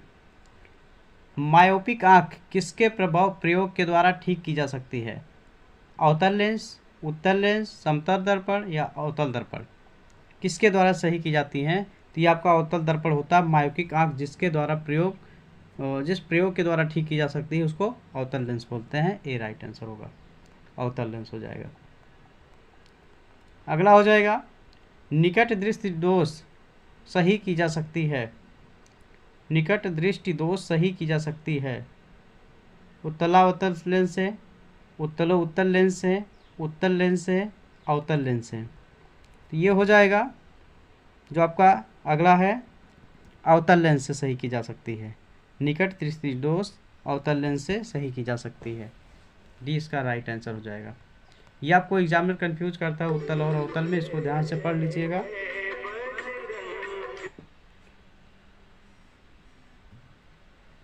मायोपिक आँख किसके प्रयोग के द्वारा ठीक की जा सकती है? अवतल लेंस, उत्तल लेंस, समतल दर्पण या अवतल दर्पण, किसके द्वारा सही की जाती हैं? तो ये आपका अवतल दर्पण होता है। मायोपिक आँख जिस प्रयोग के द्वारा ठीक की जा सकती है उसको अवतल लेंस बोलते हैं। ए राइट आंसर होगा, अवतल लेंस हो जाएगा। अगला हो जाएगा, निकट दृष्टि दोष सही की जा सकती है। निकट दृष्टि दोष सही की जा सकती है। उत्तलावतल लेंस है, उत्तल लेंस है, उत्तल लेंस है, अवतल लेंस है। तो ये हो जाएगा जो आपका अगला है, अवतल लेंस से सही की जा सकती है। निकट दृष्टि दोष अवतल लेंस से सही की जा सकती है। डी इसका राइट आंसर हो जाएगा। ये आपको एग्जामिनर कंफ्यूज करता है उत्तल और अवतल में, इसको ध्यान से पढ़ लीजिएगा।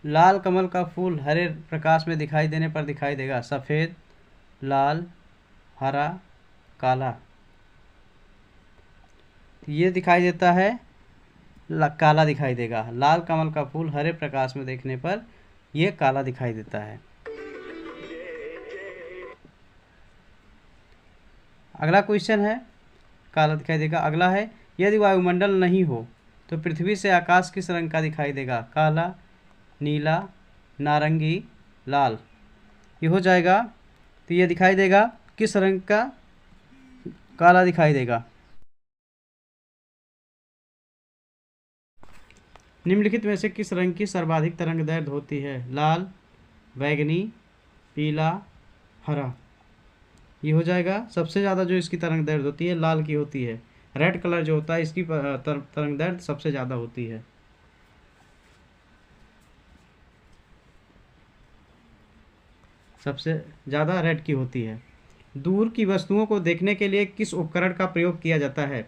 लाल कमल का फूल हरे प्रकाश में दिखाई देने पर दिखाई देगा सफ़ेद, लाल, हरा, काला। ये दिखाई देता है काला दिखाई देगा। लाल कमल का फूल हरे प्रकाश में देखने पर ये काला दिखाई देता है। अगला क्वेश्चन है, काला दिखाई देगा। अगला है, यदि वायुमंडल नहीं हो तो पृथ्वी से आकाश किस रंग का दिखाई देगा? काला, नीला, नारंगी, लाल। ये हो जाएगा, तो ये दिखाई देगा किस रंग का? काला दिखाई देगा। निम्नलिखित में से किस रंग की सर्वाधिक तरंगदैर्ध्य होती है? लाल, बैगनी, पीला, हरा। ये हो जाएगा, सबसे ज़्यादा जो इसकी तरंगदैर्ध्य होती है लाल की होती है। रेड कलर जो होता है इसकी तरंगदैर्ध्य सबसे ज़्यादा होती है। सबसे ज़्यादा रेड की होती है। दूर की वस्तुओं को देखने के लिए किस उपकरण का प्रयोग किया जाता है?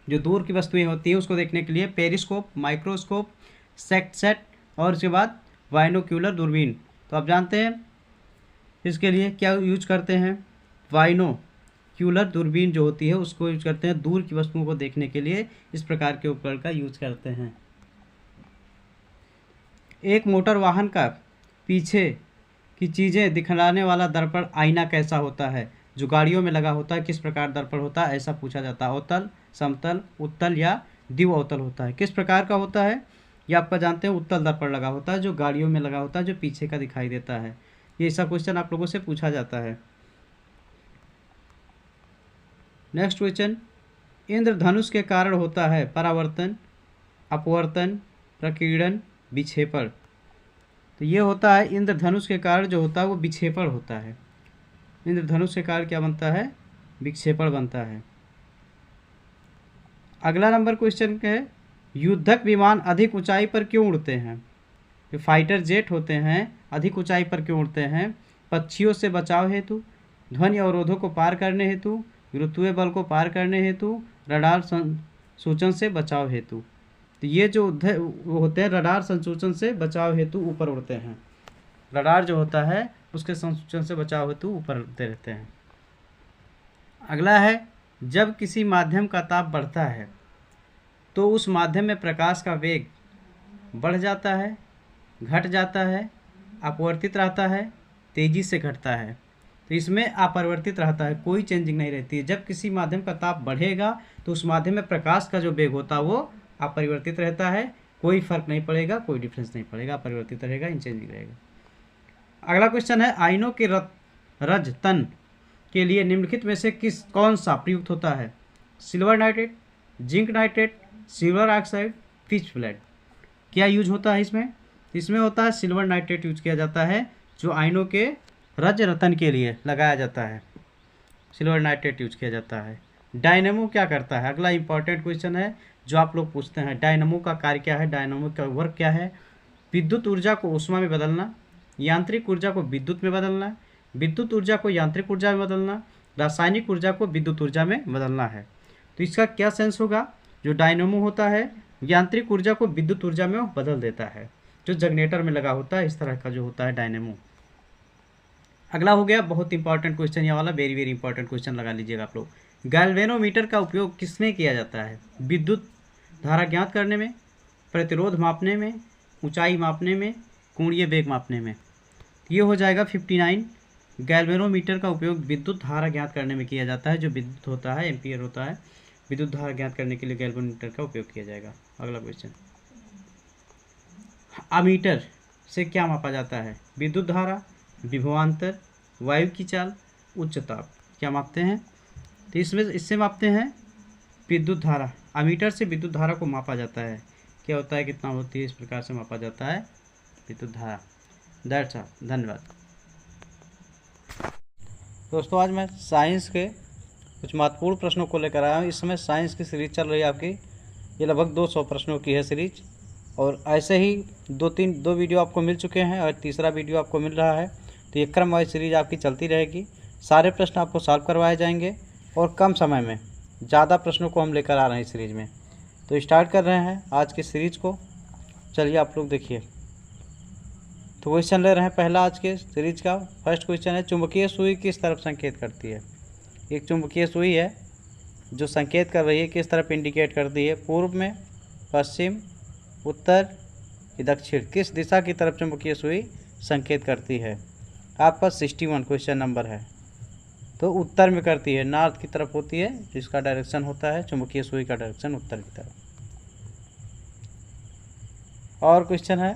जो दूर की वस्तुएं होती हैं उसको देखने के लिए पेरिस्कोप, माइक्रोस्कोप, सेट और उसके बाद बाइनोक्यूलर दूरबीन। तो आप जानते हैं इसके लिए क्या यूज करते हैं? बाइनोक्यूलर दूरबीन जो होती है उसको यूज करते हैं दूर की वस्तुओं को देखने के लिए। इस प्रकार के उपकरण का यूज करते हैं। एक मोटर वाहन का पीछे की चीज़ें दिखलाने वाला दर्पण आईना कैसा होता है? जो गाड़ियों में लगा होता है किस प्रकार दर्पण होता है, ऐसा पूछा जाता है। अवतल, समतल, उत्तल या द्विव अवतल होता है। किस प्रकार का होता है? ये आपका जानते हैं उत्तल दर्पण लगा होता है, जो गाड़ियों में लगा होता है, जो पीछे का दिखाई देता है। ये ऐसा क्वेश्चन आप लोगों से पूछा जाता है। नेक्स्ट क्वेश्चन, इंद्रधनुष के कारण होता है परावर्तन, अपवर्तन, प्रकीर्णन, विक्षेपण। तो ये होता है इंद्रधनुष के कारण जो होता है वो विक्षेपण होता है। इंद्रधनुष के कारण क्या बनता है? विक्षेपण बनता है। अगला नंबर क्वेश्चन है, युद्धक विमान अधिक ऊंचाई पर क्यों उड़ते हैं? जो फाइटर जेट होते हैं अधिक ऊंचाई पर क्यों उड़ते हैं? पक्षियों से बचाव हेतु, ध्वनि अवरोधों को पार करने हेतु, गुरुत्वीय बल को पार करने हेतु, रडार संसूचन से बचाव हेतु। तो ये जो होते हैं रडार संसूचन से बचाव हेतु ऊपर उड़ते हैं। रडार जो होता है उसके संसूचन से बचाव हेतु ऊपर उड़ते रहते हैं। अगला है, जब किसी माध्यम का ताप बढ़ता है तो उस माध्यम में प्रकाश का वेग बढ़ जाता है, घट जाता है, अपवर्तित रहता है, तेजी से घटता है। तो इसमें अपरिवर्तित रहता है, कोई चेंजिंग नहीं रहती है। जब किसी माध्यम का ताप बढ़ेगा तो उस माध्यम में प्रकाश का जो वेग होता है वो अपरिवर्तित रहता है, कोई फर्क नहीं पड़ेगा, कोई डिफरेंस नहीं पड़ेगा, अपरिवर्तित रहेगा, इनचेंजिंग रहेगा। अगला क्वेश्चन है, आयनों के रज तन के लिए निम्नलिखित में से कौन सा प्रयुक्त होता है? Silver nitrate, zinc nitrate, silver oxide, pitch flat. क्या यूज होता है इसमें? इसमें होता है सिल्वर नाइट्रेट यूज किया जाता है, जो आयनों के रज रतन के लिए लगाया जाता है। सिल्वर नाइट्रेट यूज किया जाता है। डायनेमो क्या करता है? अगला इंपॉर्टेंट क्वेश्चन है जो आप लोग पूछते हैं। डायनेमो का कार्य क्या है? डायनेमो का वर्क क्या है? विद्युत ऊर्जा को ऊष्मा में बदलना, यांत्रिक ऊर्जा को विद्युत में बदलना, विद्युत ऊर्जा को यांत्रिक ऊर्जा में बदलना, रासायनिक ऊर्जा को विद्युत ऊर्जा में बदलना है। तो इसका क्या सेंस होगा? जो डायनेमो होता है यांत्रिक ऊर्जा को विद्युत ऊर्जा में बदल देता है, जो जनरेटर में लगा होता है, इस तरह का जो होता है डायनेमो। अगला हो गया बहुत इंपॉर्टेंट क्वेश्चन, ये वाला वेरी वेरी इंपॉर्टेंट क्वेश्चन लगा लीजिएगा आप लोग। गैल्वेनोमीटर का उपयोग किसमें किया जाता है? विद्युत धारा ज्ञात करने में, प्रतिरोध मापने में, ऊंचाई मापने में, कोणीय वेग मापने में। ये हो जाएगा 59। गैल्वेनोमीटर का उपयोग विद्युत धारा ज्ञात करने में किया जाता है, जो विद्युत होता है एम्पियर होता है, विद्युत धारा ज्ञात करने के लिए गैल्वेनोमीटर का उपयोग किया जाएगा। अगला क्वेश्चन, अमीटर से क्या मापा जाता है? विद्युत धारा, विभवांतर, वायु की चाल, उच्च ताप। क्या मापते हैं? तो इससे मापते हैं विद्युत धारा। अमीटर से विद्युत धारा को मापा जाता है। क्या होता है, कितना होती है, इस प्रकार से मापा जाता है विद्युत धारा। दैट्स ऑल, धन्यवाद दोस्तों। आज मैं साइंस के कुछ महत्वपूर्ण प्रश्नों को लेकर आया हूँ। इस समय साइंस की सीरीज चल रही है आपकी, ये लगभग 200 प्रश्नों की है सीरीज, और ऐसे ही दो वीडियो आपको मिल चुके हैं और तीसरा वीडियो आपको मिल रहा है। तो ये क्रम वाइज सीरीज आपकी चलती रहेगी। सारे प्रश्न आपको सॉल्व करवाए जाएंगे और कम समय में ज़्यादा प्रश्नों को हम लेकर आ रहे हैं इस सीरीज़ में। तो स्टार्ट कर रहे हैं आज की सीरीज़ को। चलिए आप लोग देखिए। तो क्वेश्चन ले रहे हैं पहला आज के सीरीज का। फर्स्ट क्वेश्चन है, चुंबकीय सुई किस तरफ संकेत करती है। एक चुंबकीय सुई है जो संकेत कर रही है, किस तरफ इंडिकेट करती है, पूर्व में, पश्चिम, उत्तर या दक्षिण, किस दिशा की तरफ चुंबकीय सुई संकेत करती है। आपका 61 क्वेश्चन नंबर है। तो उत्तर में करती है, नॉर्थ की तरफ होती है, जिसका डायरेक्शन होता है चुंबकीय सुई का डायरेक्शन उत्तर की तरफ। और क्वेश्चन है,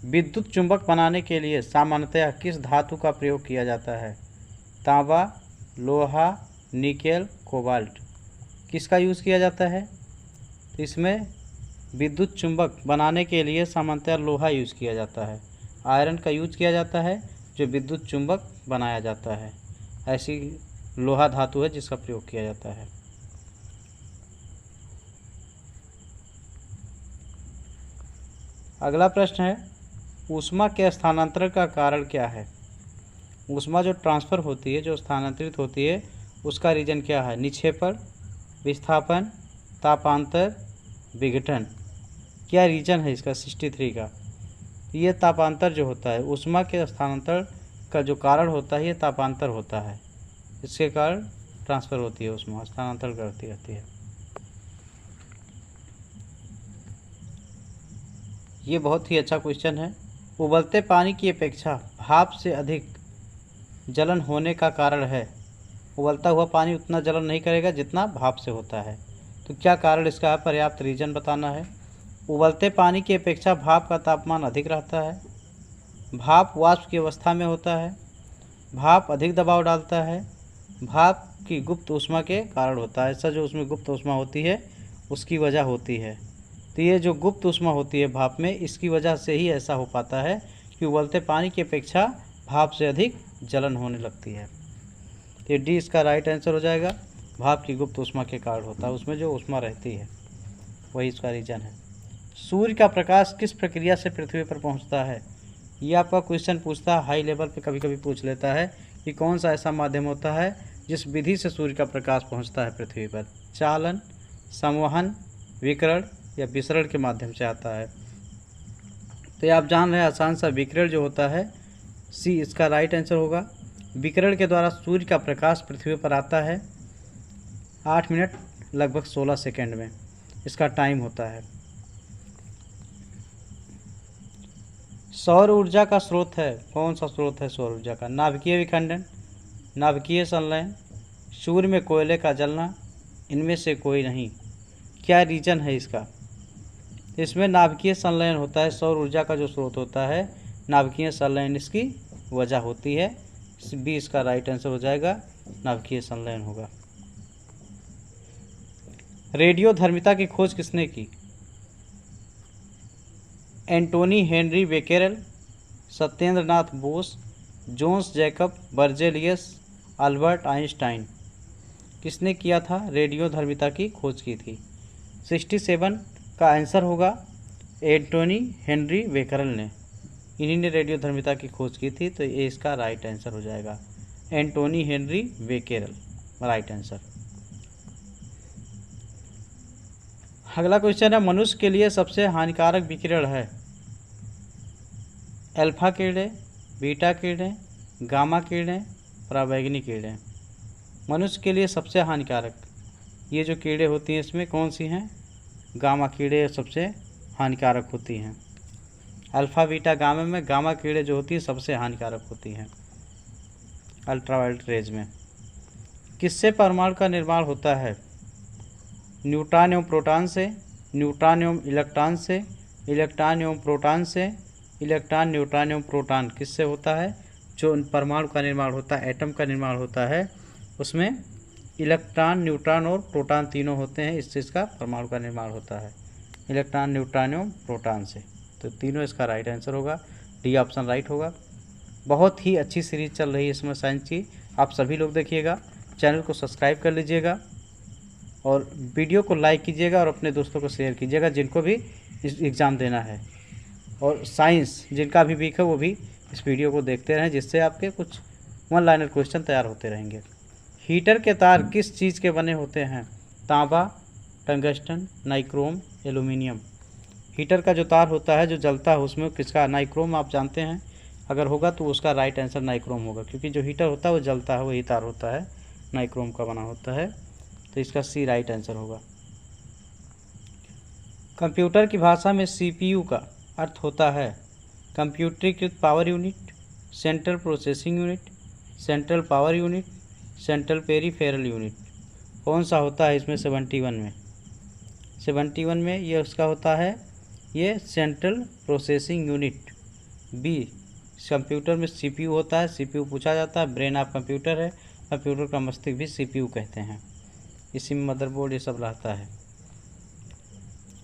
विद्युत चुंबक बनाने के लिए सामान्यतः किस धातु का प्रयोग किया जाता है। तांबा, लोहा, निकेल, कोबाल्ट, किसका यूज़ किया जाता है। तो इसमें विद्युत चुंबक बनाने के लिए सामान्यतः लोहा यूज़ किया जाता है, आयरन का यूज़ किया जाता है जो विद्युत चुंबक बनाया जाता है। ऐसी लोहा धातु है जिसका प्रयोग किया जाता है। अगला प्रश्न है, ऊष्मा के स्थानांतरण का कारण क्या है। ऊष्मा जो ट्रांसफ़र होती है, जो स्थानांतरित होती है, उसका रीजन क्या है। निक्षेपण, विस्थापन, तापांतर, विघटन, क्या रीजन है इसका 63 का। ये तापांतर जो होता है, ऊष्मा के स्थानांतरण का जो कारण होता है ये तापांतर होता है। इसके कारण ट्रांसफ़र होती है, ऊष्मा स्थानांतरण करती रहती है। ये बहुत ही अच्छा क्वेश्चन है। उबलते पानी की अपेक्षा भाप से अधिक जलन होने का कारण है। उबलता हुआ पानी उतना जलन नहीं करेगा जितना भाप से होता है। तो क्या कारण इसका है, पर्याप्त रीजन बताना है। उबलते पानी की अपेक्षा भाप का तापमान अधिक रहता है। भाप वाष्प की अवस्था में होता है। भाप अधिक दबाव डालता है। भाप की गुप्त ऊष्मा के कारण होता है। ऐसा जो उसमें गुप्त ऊष्मा होती है उसकी वजह होती है। तो ये जो गुप्त ऊष्मा होती है भाप में, इसकी वजह से ही ऐसा हो पाता है कि उबलते पानी की अपेक्षा भाप से अधिक जलन होने लगती है। तो डी इसका राइट आंसर हो जाएगा। भाप की गुप्त ऊष्मा के कारण होता है, उसमें जो ऊष्मा रहती है वही इसका रीजन है। सूर्य का प्रकाश किस प्रक्रिया से पृथ्वी पर पहुंचता है। ये आपका क्वेश्चन पूछता है, हाई लेवल पे कभी कभी पूछ लेता है कि कौन सा ऐसा माध्यम होता है जिस विधि से सूर्य का प्रकाश पहुंचता है पृथ्वी पर। चालन, संवहन, विकिरण या विसरण के माध्यम से आता है। तो ये आप जान रहे हैं, आसान सा विकिरण जो होता है, सी इसका राइट आंसर होगा। विकिरण के द्वारा सूर्य का प्रकाश पृथ्वी पर आता है 8 मिनट लगभग 16 सेकेंड में इसका टाइम होता है। सौर ऊर्जा का स्रोत है, कौन सा स्रोत है सौर ऊर्जा का। नाभिकीय विखंडन, नाभिकीय संलयन, सूर्य में कोयले का जलना, इनमें से कोई नहीं। क्या रीजन है इसका। इसमें नाभिकीय संलयन होता है। सौर ऊर्जा का जो स्रोत होता है नाभिकीय संलयन इसकी वजह होती है। बी इसका राइट आंसर हो जाएगा, नाभिकीय संलयन होगा। रेडियोधर्मिता की खोज किसने की। Antoine Henri Becquerel, Satyendra Nath Bose, Jons Jacob Berzelius, Albert Einstein, किसने किया था रेडियोधर्मिता की खोज की थी। 67 का आंसर होगा एंटोनी हेनरी बेकेरेल ने, इन्हीं ने रेडियोधर्मिता की खोज की थी। तो ये इसका राइट आंसर हो जाएगा, एंटोनी हेनरी बेकेरेल राइट आंसर। अगला क्वेश्चन है, मनुष्य के लिए सबसे हानिकारक विकिरण है। अल्फा किरणें, बीटा किरणें, गामा किरणें, पराबैंगनी किरणें। मनुष्य के लिए सबसे हानिकारक ये जो कीड़े होती हैं इसमें कौन सी हैं। गामा कीड़े सबसे हानिकारक होती हैं। अल्फ़ा बीटा गामा में गामा कीड़े जो होती हैं सबसे हानिकारक होती हैं अल्ट्रावायलेट रेज में। किससे परमाणु का निर्माण होता है। न्यूट्रॉन एवं प्रोटॉन से, न्यूट्रॉन एवं इलेक्ट्रॉन से, इलेक्ट्रॉन एवं प्रोटॉन से, इलेक्ट्रॉन न्यूट्रॉन एवं प्रोटॉन किससे होता है। जो परमाणु का निर्माण होता है, एटम का निर्माण होता है, उसमें इलेक्ट्रॉन, न्यूट्रॉन और प्रोटॉन तीनों होते हैं। इससे इसका परमाणु का निर्माण होता है, इलेक्ट्रॉन, न्यूट्रॉन एवं प्रोटॉन से। तो तीनों इसका राइट आंसर होगा, डी ऑप्शन राइट होगा। बहुत ही अच्छी सीरीज चल रही है इसमें साइंस की, आप सभी लोग देखिएगा। चैनल को सब्सक्राइब कर लीजिएगा और वीडियो को लाइक कीजिएगा और अपने दोस्तों को शेयर कीजिएगा जिनको भी इस एग्ज़ाम देना है। और साइंस जिनका भी वीक है वो भी इस वीडियो को देखते रहें, जिससे आपके कुछ वन लाइनर क्वेश्चन तैयार होते रहेंगे। हीटर के तार किस चीज़ के बने होते हैं? तांबा, टंगस्टन, नाइक्रोम, एल्यूमिनियम। हीटर का जो तार होता है जो जलता है उसमें किसका? नाइक्रोम। आप जानते हैं, अगर होगा तो उसका राइट आंसर नाइक्रोम होगा, क्योंकि जो हीटर होता है वो जलता है, वही तार होता है, नाइक्रोम का बना होता है, तो इसका सी राइट आंसर होगा। कंप्यूटर की भाषा में सीपीयू का अर्थ होता है कंप्यूटरीकृत power unit, central processing unit, central power unit, central peripheral unit. कौन सा होता है इसमें? 71 में, 71 में ये उसका होता है, ये central processing unit. B, computer में सीपीयू होता है, सीपीयू पूछा जाता है, ब्रेन ऑफ कंप्यूटर है, कंप्यूटर का मस्तिष्क भी सीपीयू कहते हैं, इसी में मदरबोर्ड ये सब रहता है।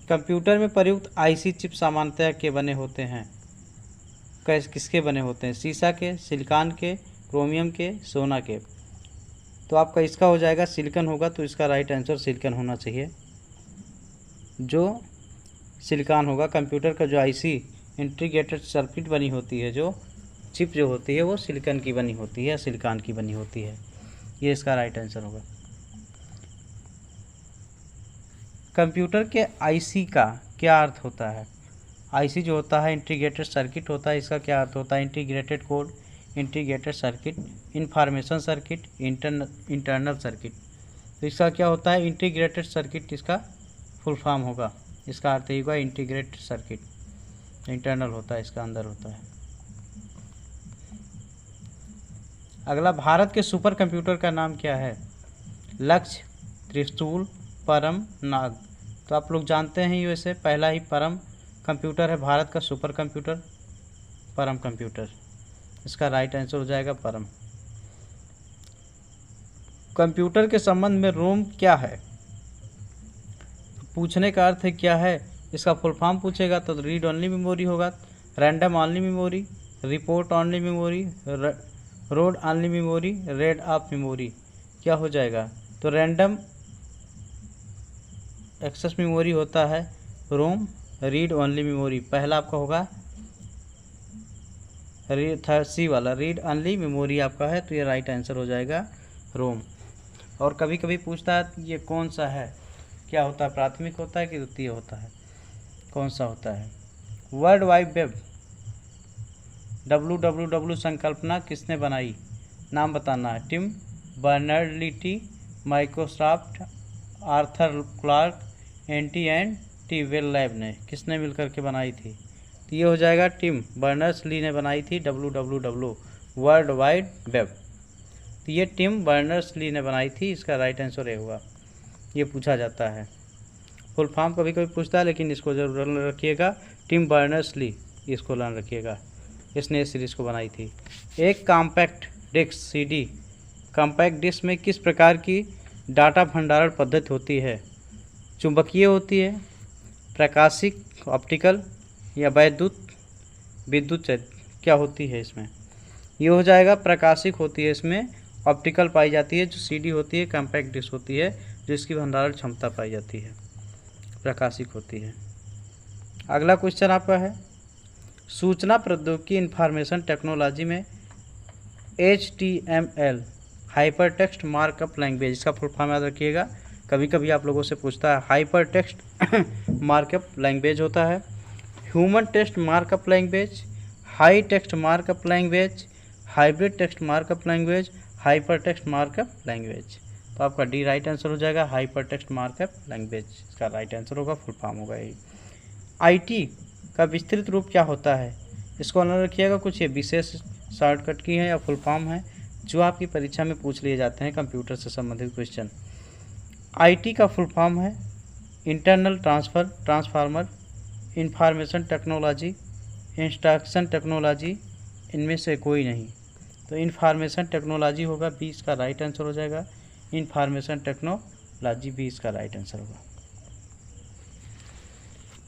कंप्यूटर में प्रयुक्त आईसी चिप सामान्यतः के बने होते हैं? किसके बने होते हैं? शीशा के, सिलिकॉन के, क्रोमियम के, सोना के। तो आपका इसका हो जाएगा सिलिकॉन होगा, तो इसका राइट आंसर सिलिकॉन होना चाहिए, जो सिलिकॉन होगा। कंप्यूटर का जो आईसी इंटीग्रेटेड सर्किट बनी होती है, जो चिप जो होती है वो सिलिकॉन की बनी होती है, सिलिकॉन की बनी होती है, ये इसका राइट आंसर होगा। कंप्यूटर के आईसी का क्या अर्थ होता है? आईसी जो होता है इंटीग्रेटेड सर्किट होता है, इसका क्या अर्थ होता है? Integrated code, integrated circuit, information circuit, internal circuit. तो इसका क्या होता है? इंटीग्रेटेड सर्किट इसका फुल फॉर्म होगा, इसका अर्थ ही होगा इंटीग्रेटेड सर्किट, इंटरनल होता है, इसका अंदर होता है। अगला, भारत के सुपर कंप्यूटर का नाम क्या है? लक्ष्य, त्रिशूल, परम, नाग। तो आप लोग जानते हैं यूएसए पहला ही परम कंप्यूटर है भारत का सुपर कंप्यूटर, परम कंप्यूटर, इसका राइट आंसर हो जाएगा परम। कंप्यूटर के संबंध में रोम क्या है? पूछने का अर्थ है क्या है, इसका फुल फॉर्म पूछेगा तो रीड ओनली मेमोरी होगा, random only memory, report only memory, road only memory, rid of memory. क्या हो जाएगा? तो रैंडम एक्सेस मेमोरी होता है रोम, रीड ओनली मेमोरी पहला आपका होगा, सी वाला रीड ओनली मेमोरी आपका है, तो ये राइट आंसर हो जाएगा रोम। और कभी कभी पूछता है ये कौन सा है, क्या होता है, प्राथमिक होता है कि द्वितीय होता है, कौन सा होता है? वर्ल्ड वाइड वेब WWW संकल्पना किसने बनाई? नाम बताना है। Tim Berners Lee, Microsoft, Arthur Clarke, NT&T Bell lab ने किसने मिलकर के बनाई थी? तो ये हो जाएगा टिम बर्नर्स-ली ने बनाई थी WWW वर्ल्ड वाइड वेब। तो ये टिम बर्नर्स-ली ने बनाई थी, इसका राइट आंसर ये हुआ, ये पूछा जाता है। फुल फॉर्म कभी कभी पूछता है, लेकिन इसको जरूर लर्न रखिएगा, टिम बर्नर्स-ली, इसको लर्न रखिएगा, इसने इस सीरीज़ को बनाई थी। एक compact disc CD compact disc में किस प्रकार की डाटा भंडारण पद्धति होती है? चुंबकीय होती है, प्रकाशिक ऑप्टिकल, या विद्युत क्या होती है इसमें? ये हो जाएगा प्रकाशिक होती है, इसमें ऑप्टिकल पाई जाती है, जो CD होती है कॉम्पैक्ट डिस्क होती है, जो इसकी भंडारण क्षमता पाई जाती है, प्रकाशिक होती है। अगला क्वेश्चन आपका है, सूचना प्रौद्योगिकी इंफॉर्मेशन टेक्नोलॉजी में HTML hyper text markup language, इसका फुल फॉर्म याद रखिएगा, कभी कभी आप लोगों से पूछता है। हाइपर टेक्स्ट मार्कअप लैंग्वेज होता है, human text markup language, high text markup language, hybrid text markup language, hyper text markup language. तो आपका डी राइट आंसर हो जाएगा, हाइपर टेक्स्ट मार्कअप लैंग्वेज, इसका राइट आंसर होगा, फुल फॉर्म होगा यही। IT का विस्तृत रूप क्या होता है? इसको नोट रखिएगा, कुछ ये विशेष शॉर्टकट की है या फुल फॉर्म है जो आपकी परीक्षा में पूछ लिए जाते हैं कंप्यूटर से संबंधित क्वेश्चन। IT का फुल फॉर्म है internal transformer, information technology, instruction technology, इनमें से कोई नहीं, तो इंफॉर्मेशन टेक्नोलॉजी होगा, बी इसका राइट आंसर हो जाएगा, इंफॉर्मेशन टेक्नोलॉजी बी इसका राइट आंसर होगा।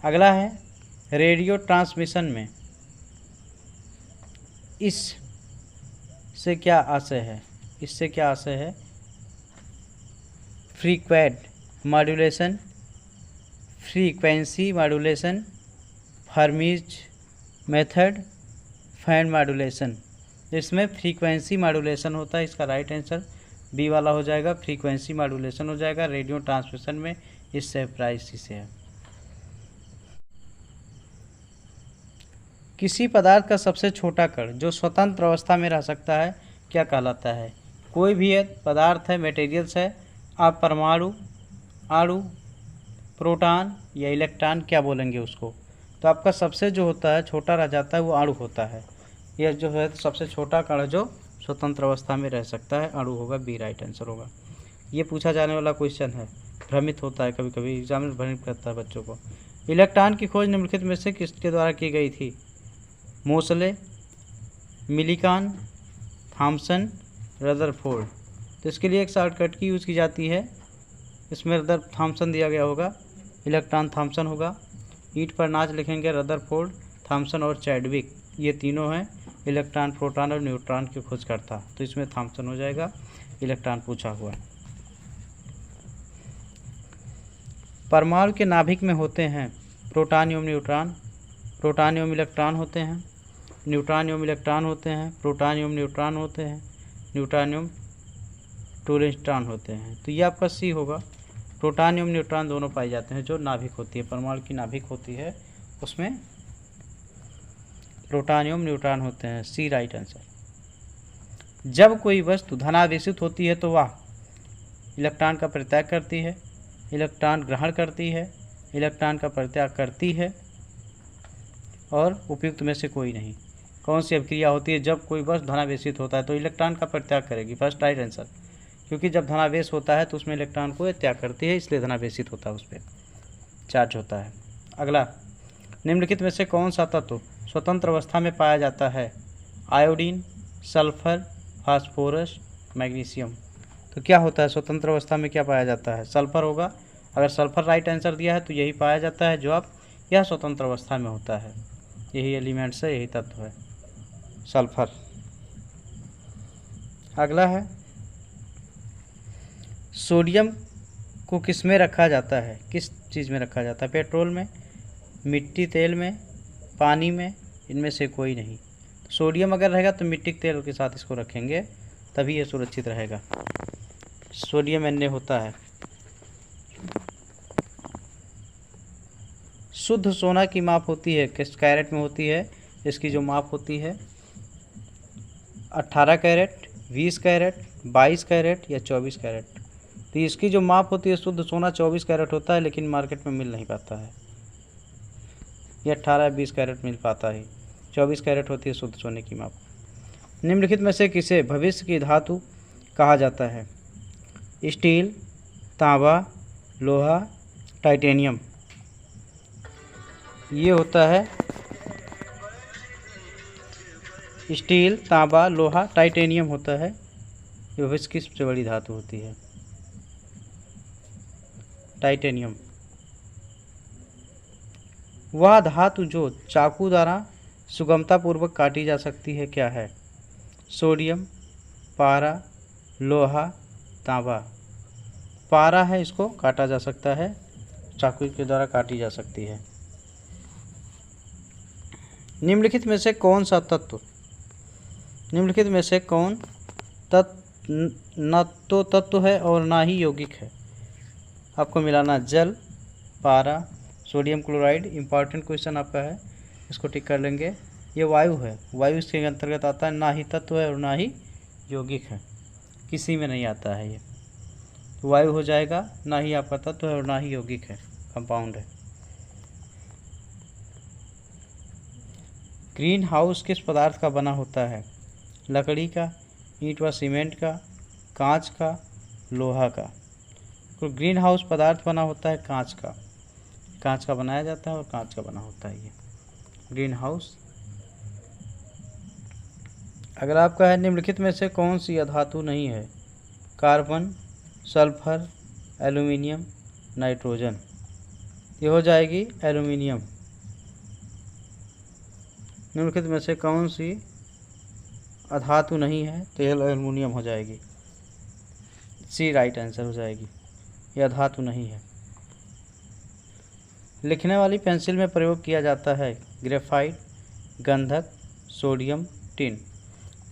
अगला है रेडियो ट्रांसमिशन में इस से क्या आशय है? इससे क्या आशय है? Modulation, frequency modulation, Fermi's method, fan modulation. इसमें फ्रीक्वेंसी मॉड्यूलेशन होता है, इसका राइट आंसर बी वाला हो जाएगा, फ्रीक्वेंसी मॉड्यूलेशन हो जाएगा। रेडियो ट्रांसमिशन में इससे प्राइस इसे है। किसी पदार्थ का सबसे छोटा कण जो स्वतंत्र अवस्था में रह सकता है क्या कहलाता है? कोई भी पदार्थ है, मटेरियल्स है, आप परमाणु, अणु, प्रोटॉन या इलेक्ट्रॉन क्या बोलेंगे उसको? तो आपका सबसे जो होता है छोटा रह जाता है वो अणु होता है। यह जो है सबसे छोटा कण जो स्वतंत्र अवस्था में रह सकता है अणु होगा, बी राइट आंसर होगा। ये पूछा जाने वाला क्वेश्चन है, भ्रमित होता है कभी कभी, एग्जाम में भ्रमित करता है बच्चों को। इलेक्ट्रॉन की खोज निम्नलिखित में से किसके द्वारा की गई थी? Mosle, Millikan, Thompson, Rutherford. तो इसके लिए एक शॉर्टकट की यूज़ की जाती है, इसमें रदर थॉमसन दिया गया होगा, इलेक्ट्रॉन थॉमसन होगा। ईंट पर नाच लिखेंगे रदरफोर्ड, थॉमसन और चैडविक, ये तीनों हैं इलेक्ट्रॉन, प्रोटॉन और न्यूट्रॉन की खोज करता, तो इसमें थॉमसन हो जाएगा, इलेक्ट्रॉन पूछा हुआ। परमाणु के नाभिक में होते हैं प्रोटॉन एवं न्यूट्रॉन, प्रोटॉन एवं इलेक्ट्रॉन होते हैं, न्यूट्रॉन एवं इलेक्ट्रॉन होते हैं, प्रोटॉन एवं न्यूट्रॉन होते हैं, न्यूट्रॉन एवं टूरेस्ट्रॉन होते हैं। तो ये आपका सी होगा, प्रोटॉन एवं न्यूट्रॉन दोनों पाए जाते हैं। जो नाभिक होती है, परमाणु की नाभिक होती है, उसमें प्रोटॉन एवं न्यूट्रॉन होते हैं, सी राइट आंसर। जब कोई वस्तु धनावेशित होती है तो वह इलेक्ट्रॉन का परित्याग करती है, इलेक्ट्रॉन ग्रहण करती है, इलेक्ट्रॉन का परित्याग करती है, और उपयुक्त में से कोई नहीं। कौन सी अभिक्रिया होती है जब कोई वस्तु धनावेशित होता है? तो इलेक्ट्रॉन का परित्याग करेगी, फर्स्ट राइट आंसर, क्योंकि जब धनावेश होता है तो उसमें इलेक्ट्रॉन को त्याग करती है, इसलिए धनावेशित होता है, उस पर चार्ज होता है। अगला, निम्नलिखित में से कौन सा तत्व स्वतंत्र अवस्था में पाया जाता है? Iodine, sulphur, phosphorus, magnesium. तो क्या होता है स्वतंत्र अवस्था में, क्या पाया जाता है? सल्फर होगा। अगर सल्फर राइट आंसर दिया है तो यही पाया जाता है जो आप, यह स्वतंत्र अवस्था में होता है, यही एलिमेंट्स है, यही तत्व है सल्फर। अगला है, सोडियम को किस में रखा जाता है? किस चीज़ में रखा जाता है? पेट्रोल में, मिट्टी तेल में, पानी में, इनमें से कोई नहीं। तो सोडियम अगर रहेगा तो मिट्टी के तेल के साथ इसको रखेंगे, तभी ये सुरक्षित रहेगा। सोडियम Na होता है। शुद्ध सोना की माप होती है किस कैरेट में होती है? इसकी जो माप होती है 18 कैरेट, 20 कैरेट, 22 कैरेट या 24 कैरेट। तो इसकी जो माप होती है शुद्ध सोना 24 कैरेट होता है, लेकिन मार्केट में मिल नहीं पाता है। ये 18 या 20 कैरेट मिल पाता है, 24 कैरेट होती है शुद्ध सोने की माप। निम्नलिखित में से किसे भविष्य की धातु कहा जाता है? स्टील, तांबा, लोहा, टाइटेनियम। ये होता है स्टील, तांबा, लोहा, टाइटेनियम होता है, ये भविष्य की सबसे बड़ी धातु होती है, टाइटेनियम। वह धातु जो चाकू द्वारा सुगमतापूर्वक काटी जा सकती है क्या है? सोडियम, पारा, लोहा, तांबा। पारा है, इसको काटा जा सकता है, चाकू के द्वारा काटी जा सकती है। निम्नलिखित में से कौन सा तत्व, निम्नलिखित में से कौन तत्व न तो तत्व है और ना ही यौगिक है? आपको मिलाना जल, पारा, सोडियम क्लोराइड। इंपॉर्टेंट क्वेश्चन आपका है, इसको टिक कर लेंगे। ये वायु है, वायु इसके अंतर्गत आता है, ना ही तत्व है और ना ही यौगिक है, किसी में नहीं आता है ये, तो वायु हो जाएगा, ना ही आपका तत्व है और ना ही यौगिक है, कंपाउंड है। ग्रीन हाउस किस पदार्थ का बना होता है? लकड़ी का, ईंट व सीमेंट का, कांच का, लोहा का। तो ग्रीन हाउस पदार्थ बना होता है कांच का, कांच का बनाया जाता है और कांच का बना होता है ये ग्रीन हाउस। अगर आपका है निम्नलिखित में से कौन सी अधातु नहीं है? Carbon, sulphur, aluminium, nitrogen. ये हो जाएगी एल्यूमिनियम। निम्नलिखित में से कौन सी अधातु नहीं है? तो यह एल्यूमिनियम हो जाएगी, सी राइट आंसर हो जाएगी, यह अधातु नहीं है। लिखने वाली पेंसिल में प्रयोग किया जाता है ग्रेफाइट, गंधक, सोडियम, टिन।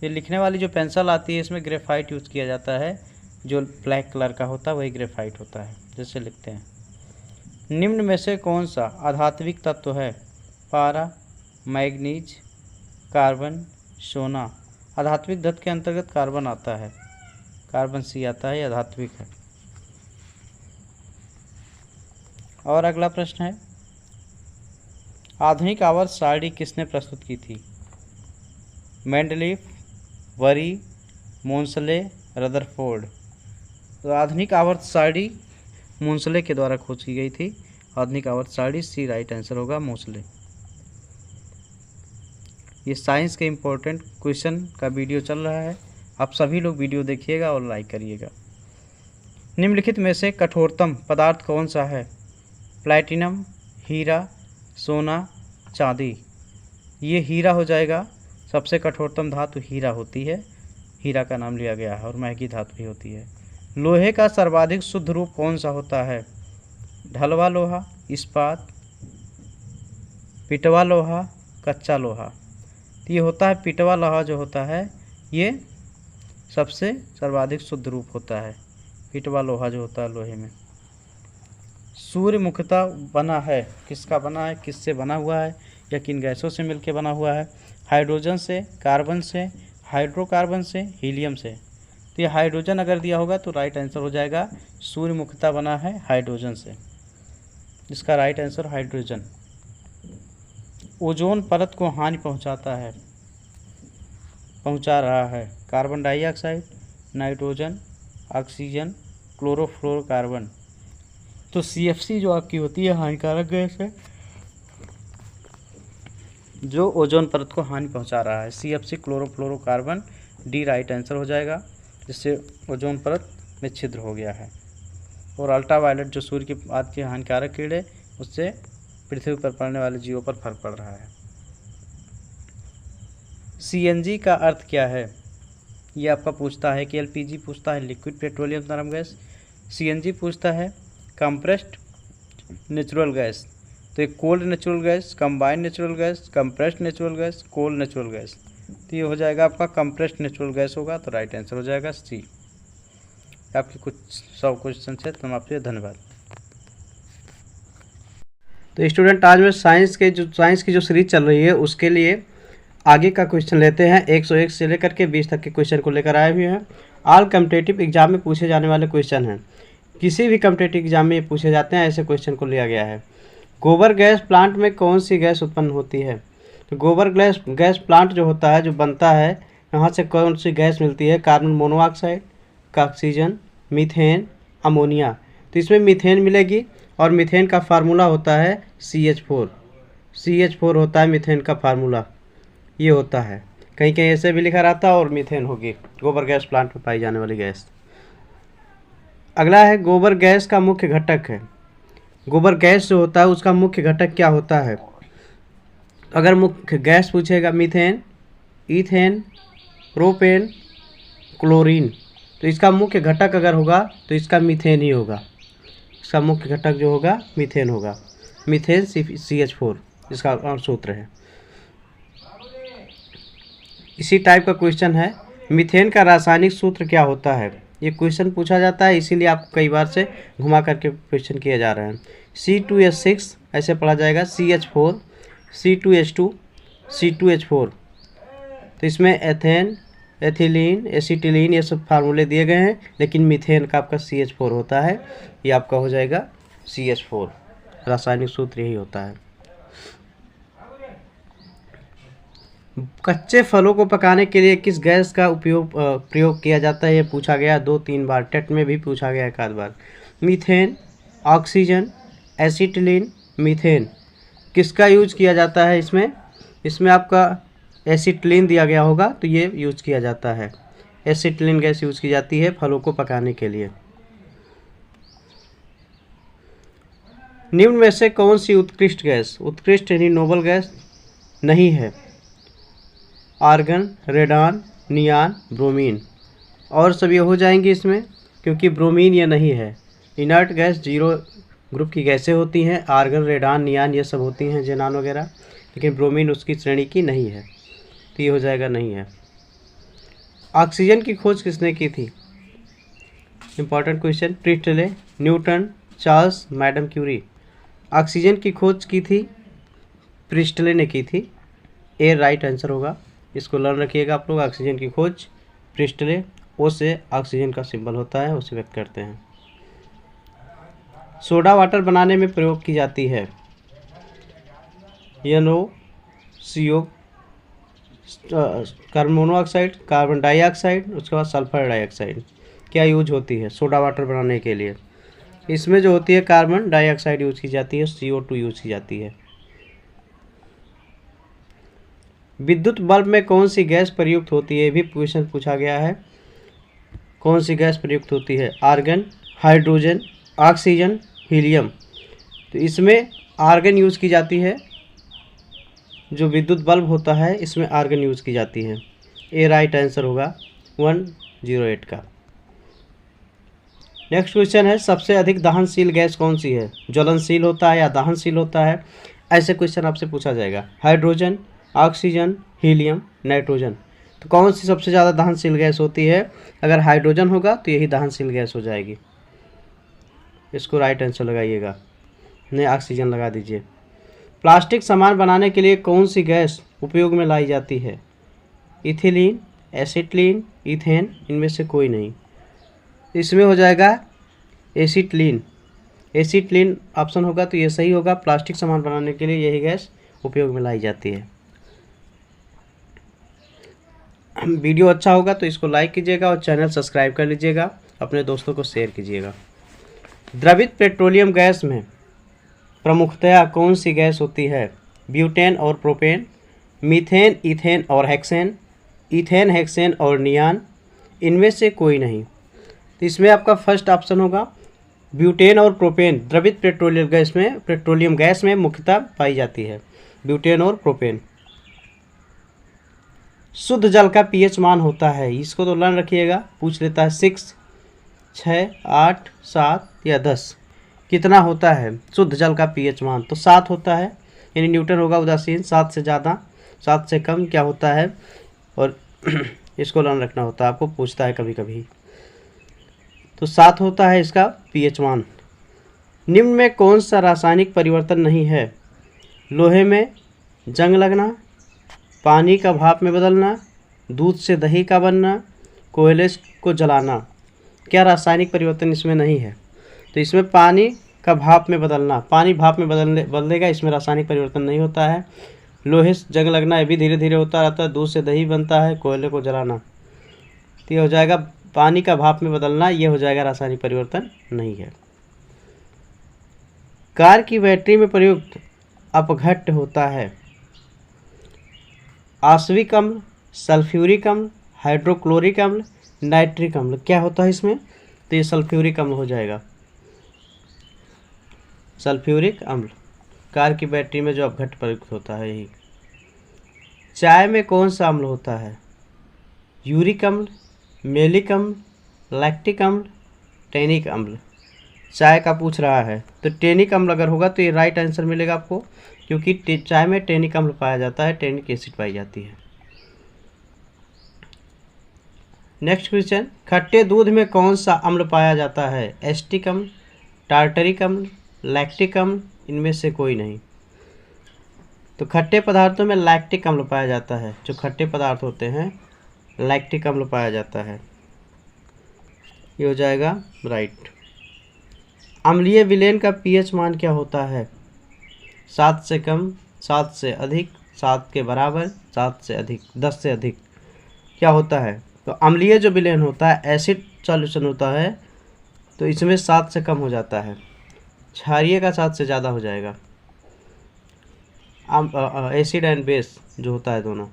ये लिखने वाली जो पेंसिल आती है इसमें ग्रेफाइट यूज़ किया जाता है, जो ब्लैक कलर का होता है वही ग्रेफाइट होता है जिससे लिखते हैं। निम्न में से कौन सा आधात्विक तत्व है? पारा, मैग्नीज, कार्बन, सोना। आधात्विक तत्व के अंतर्गत कार्बन आता है, कार्बन सी आता है, आधात्विक है। और अगला प्रश्न है, आधुनिक आवर्त सारणी किसने प्रस्तुत की थी? मेंडलीफ, वरी, मोंसले, रदरफोर्ड। तो आधुनिक आवर्त सारणी मोंसले के द्वारा खोज की गई थी। आधुनिक आवर्त सारणी सी राइट आंसर होगा, मोंसले। ये साइंस के इम्पोर्टेंट क्वेश्चन का वीडियो चल रहा है, आप सभी लोग वीडियो देखिएगा और लाइक करिएगा। निम्नलिखित में से कठोरतम पदार्थ कौन सा है? प्लैटिनम, हीरा, सोना, चांदी। ये हीरा हो जाएगा, सबसे कठोरतम धातु हीरा होती है, हीरा का नाम लिया गया है और महंगी धातु भी होती है। लोहे का सर्वाधिक शुद्ध रूप कौन सा होता है? ढलवा लोहा, इस्पात, पिटवा लोहा, कच्चा लोहा। तो ये होता है पिटवा लोहा, जो होता है ये सबसे सर्वाधिक शुद्ध रूप होता है, पिटवा लोहा जो होता है लोहे में। सूर्य मुख्यतः बना है, किसका बना है, किससे बना हुआ है या किन गैसों से मिलकर बना हुआ है? हाइड्रोजन से, कार्बन से, हाइड्रोकार्बन से, हीलियम से। तो ये हाइड्रोजन अगर दिया होगा तो राइट आंसर हो जाएगा, सूर्य मुख्यतः बना है हाइड्रोजन से, इसका राइट आंसर हाइड्रोजन। ओजोन परत को हानि पहुंचा रहा है? Carbon dioxide, nitrogen, oxygen, chlorofluorocarbon. तो CFC जो आपकी होती है हानिकारक गैस है, जो ओजोन परत को हानि पहुंचा रहा है। CFC chlorofluorocarbon, D right answer हो जाएगा, जिससे ओजोन परत में छिद्र हो गया है। और अल्ट्रावायलेट जो सूर्य की आदि के हानिकारक कीड़े, उससे पृथ्वी पर पड़ने वाले जीवों पर फर्क पड़ रहा है। CNG का अर्थ क्या है? ये आपका पूछता है कि LPG पूछता है लिक्विड पेट्रोलियम नरम गैस, CNG पूछता है कंप्रेस्ड नेचुरल गैस। तो एक cold natural gas, combined natural gas, compressed natural gas, cold natural gas. तो ये हो जाएगा आपका कंप्रेस्ड नेचुरल गैस होगा, तो राइट आंसर हो जाएगा सी। आपके कुछ 100 क्वेश्चन है, तो आपसे धन्यवाद। तो स्टूडेंट, आज मैं साइंस की जो सीरीज चल रही है उसके लिए आगे का क्वेश्चन लेते हैं। 101 से लेकर के 20 तक के क्वेश्चन को लेकर आए हुए हैं। ऑल कॉम्पिटिटिव एग्जाम में पूछे जाने वाले क्वेश्चन हैं, किसी भी कॉम्पिटिटिव एग्जाम में पूछे जाते हैं, ऐसे क्वेश्चन को लिया गया है। गोबर गैस प्लांट में कौन सी गैस उत्पन्न होती है? तो गोबर गैस प्लांट जो होता है, जो बनता है, यहाँ से कौन सी गैस मिलती है? Carbon monoxide, oxygen, methane, ammonia. तो इसमें मीथेन मिलेगी और मीथेन का फार्मूला होता है CH4। CH4 होता है मीथेन का फार्मूला, ये होता है। कहीं कहीं ऐसे भी लिखा रहता है और मीथेन होगी गोबर गैस प्लांट में पाई जाने वाली गैस। अगला है, गोबर गैस का मुख्य घटक है। गोबर गैस जो होता है उसका मुख्य घटक क्या होता है? अगर मुख्य गैस पूछेगा मीथेन, ईथेन, प्रोपेन, क्लोरीन। तो इसका मुख्य घटक अगर होगा तो इसका मीथेन ही होगा, इसका मुख्य घटक जो होगा मीथेन होगा। मीथेन CH4 इसका सूत्र है। इसी टाइप का क्वेश्चन है, मीथेन का रासायनिक सूत्र क्या होता है? ये क्वेश्चन पूछा जाता है, इसीलिए आपको कई बार से घुमा करके क्वेश्चन किए जा रहे हैं। C2H6 ऐसे पढ़ा जाएगा, CH4, C2H2, C2H4। तो इसमें एथेन, एथिलीन, एसिटिलीन ये सब फार्मूले दिए गए हैं, लेकिन मीथेन का आपका CH4 होता है, ये आपका हो जाएगा CH4। रासायनिक सूत्र यही होता है। कच्चे फलों को पकाने के लिए किस गैस का प्रयोग किया जाता है? ये पूछा गया 2-3 बार, टेट में भी पूछा गया एक आध बार। मीथेन, ऑक्सीजन, एसिटिलीन, मीथेन, किसका यूज किया जाता है इसमें आपका एसिटिलीन दिया गया होगा, तो ये यूज किया जाता है। एसिटिलीन गैस यूज की जाती है फलों को पकाने के लिए। निम्न में से कौन सी उत्कृष्ट गैस, उत्कृष्ट यानी नोबल गैस नहीं है? Argon, radon, neon, bromine. और सब ये हो जाएंगे इसमें, क्योंकि ब्रोमीन ये नहीं है। इनर्ट गैस 0 ग्रुप की गैसें होती हैं, आर्गन, रेडान, नियान ये सब होती हैं, जेनान वगैरह, लेकिन ब्रोमीन उसकी श्रेणी की नहीं है, तो ये हो जाएगा नहीं है। ऑक्सीजन की खोज किसने की थी? Important question. Priestley, Newton, Charles, madam Curie. Oxygen की खोज की थी प्रिस्टले ने की थी। ए राइट आंसर होगा। इसको लर्न रखिएगा आप लोग। ऑक्सीजन की खोज प्रिस्टले, ओ से ऑक्सीजन का सिंबल होता है, उसे व्यक्त करते हैं। सोडा वाटर बनाने में प्रयोग की जाती है NO CO, carbon monoxide, carbon dioxide, उसके बाद सल्फर डाइऑक्साइड। क्या यूज होती है सोडा वाटर बनाने के लिए? इसमें जो होती है कार्बन डाइऑक्साइड यूज की जाती है, CO2 यूज की जाती है। विद्युत बल्ब में कौन सी गैस प्रयुक्त होती है? ये भी क्वेश्चन पूछा गया है। कौन सी गैस प्रयुक्त होती है? Argon, hydrogen, oxygen, helium. तो इसमें आर्गन यूज़ की जाती है। जो विद्युत बल्ब होता है इसमें आर्गन यूज़ की जाती है। ए राइट आंसर होगा 108 का। नेक्स्ट क्वेश्चन है, सबसे अधिक दहनशील गैस कौन सी है? ज्वलनशील होता है या दहनशील होता है? ऐसे क्वेश्चन आपसे पूछा जाएगा। Hydrogen, oxygen, helium, nitrogen. तो कौन सी सबसे ज़्यादा दहनशील गैस होती है? अगर हाइड्रोजन होगा तो यही दहनशील गैस हो जाएगी। इसको राइट आंसर लगाइएगा, नहीं ऑक्सीजन लगा दीजिए। प्लास्टिक सामान बनाने के लिए कौन सी गैस उपयोग में लाई जाती है? इथिलीन, एसिटिलीन, इथेन, इनमें से कोई नहीं। इसमें हो जाएगा एसिटिलीन। एसिटिलीन ऑप्शन होगा तो ये सही होगा। प्लास्टिक सामान बनाने के लिए यही गैस उपयोग में लाई जाती है। वीडियो अच्छा होगा तो इसको लाइक कीजिएगा और चैनल सब्सक्राइब कर लीजिएगा, अपने दोस्तों को शेयर कीजिएगा। द्रवित पेट्रोलियम गैस में प्रमुखतया कौन सी गैस होती है? ब्यूटेन और प्रोपेन, मीथेन, इथेन और हेक्सेन, इथेन, हेक्सेन और नियान, इनमें से कोई नहीं। तो इसमें आपका फर्स्ट ऑप्शन होगा ब्यूटेन और प्रोपेन। द्रवित पेट्रोलियम गैस में मुख्यतः पाई जाती है ब्यूटेन और प्रोपेन। शुद्ध जल का पीएच मान होता है, इसको तो लर्न रखिएगा, पूछ लेता है 6, 6, 8, 7 या 10। कितना होता है शुद्ध जल का पीएच मान? तो 7 होता है, यानी न्यूटन होगा उदासीन। 7 से ज़्यादा, 7 से कम क्या होता है? और इसको लर्न रखना होता है, आपको पूछता है कभी कभी। तो 7 होता है इसका पीएच मान। निम्न में कौन सा रासायनिक परिवर्तन नहीं है? लोहे में जंग लगना, पानी का भाप में बदलना, दूध से दही का बनना, कोयले को जलाना। क्या रासायनिक परिवर्तन इसमें नहीं है? तो इसमें पानी का भाप में बदलना, पानी भाप में बदलेगा, इसमें रासायनिक परिवर्तन नहीं होता है। लोहे से जंग लगना, ये भी धीरे धीरे होता रहता है। दूध से दही बनता है, कोयले को जलाना। तो ये हो जाएगा पानी का भाप में बदलना, ये हो जाएगा रासायनिक परिवर्तन नहीं है। कार की बैटरी में प्रयुक्त अपघट्य होता है आश्विक अम्ल, सल्फ्यूरिक अम्ल, हाइड्रोक्लोरिक अम्ल, नाइट्रिक अम्ल। क्या होता है इसमें? तो ये सल्फ्यूरिक अम्ल हो जाएगा। सल्फ्यूरिक अम्ल कार की बैटरी में जो अपघट्य प्रयुक्त होता है यही। चाय में कौन सा अम्ल होता है? यूरिक अम्ल, मेलिक अम्ल, लैक्टिक अम्ल, टैनिक अम्ल। चाय का पूछ रहा है तो टैनिक अम्ल अगर होगा तो ये राइट आंसर मिलेगा आपको, क्योंकि चाय में टैनिक अम्ल पाया जाता है, टैनिक एसिड पाई जाती है। नेक्स्ट क्वेश्चन, खट्टे दूध में कौन सा अम्ल पाया जाता है? एस्टिक अम्ल, टार्टरिक अम्ल, लैक्टिक अम्ल, इनमें से कोई नहीं। तो खट्टे पदार्थों में लैक्टिक अम्ल पाया जाता है। जो खट्टे पदार्थ होते हैं लैक्टिक अम्ल पाया जाता है, ये हो जाएगा राइट। अम्लीय विलेन का पीएच मान क्या होता है? 7 से कम, 7 से अधिक, 7 के बराबर, 7 से अधिक, 10 से अधिक। क्या होता है? तो अम्लीय जो विलेन होता है, एसिड सॉल्यूशन होता है, तो इसमें 7 से कम हो जाता है। क्षारीय का 7 से ज़्यादा हो जाएगा। एसिड एंड बेस जो होता है दोनों।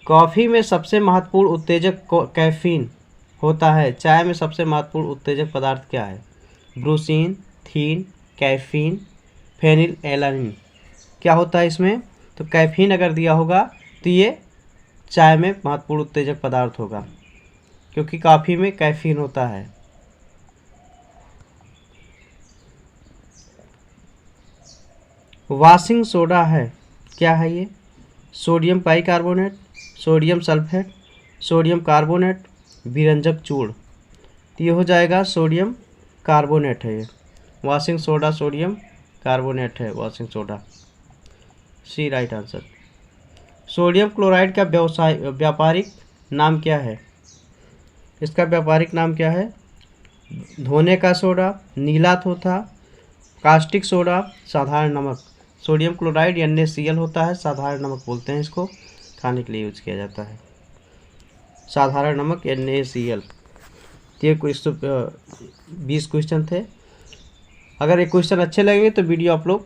कॉफ़ी में सबसे महत्वपूर्ण उत्तेजक कैफीन होता है। चाय में सबसे महत्वपूर्ण उत्तेजक पदार्थ क्या है? ब्रूसीन, थीन, कैफीन, फेनिल एलानिन। क्या होता है इसमें? तो कैफीन अगर दिया होगा तो ये चाय में महत्वपूर्ण उत्तेजक पदार्थ होगा, क्योंकि कॉफ़ी में कैफीन होता है। वॉशिंग सोडा है, क्या है ये? Sodium bicarbonate, sodium sulphate, sodium carbonate, विरंजक चूर्ण। तो ये हो जाएगा सोडियम कार्बोनेट है, ये वॉशिंग सोडा सोडियम कार्बोनेट है, washing soda. C right answer. Sodium chloride का व्यापारिक नाम क्या है? इसका व्यापारिक नाम क्या है? धोने का सोडा, नीला थोथा, कास्टिक सोडा, साधारण नमक। सोडियम क्लोराइड NaCl होता है, साधारण नमक बोलते हैं इसको, खाने के लिए यूज किया जाता है, साधारण नमक NaCl। ये 20 क्वेश्चन थे। अगर ये क्वेश्चन अच्छे लगे तो वीडियो आप लोग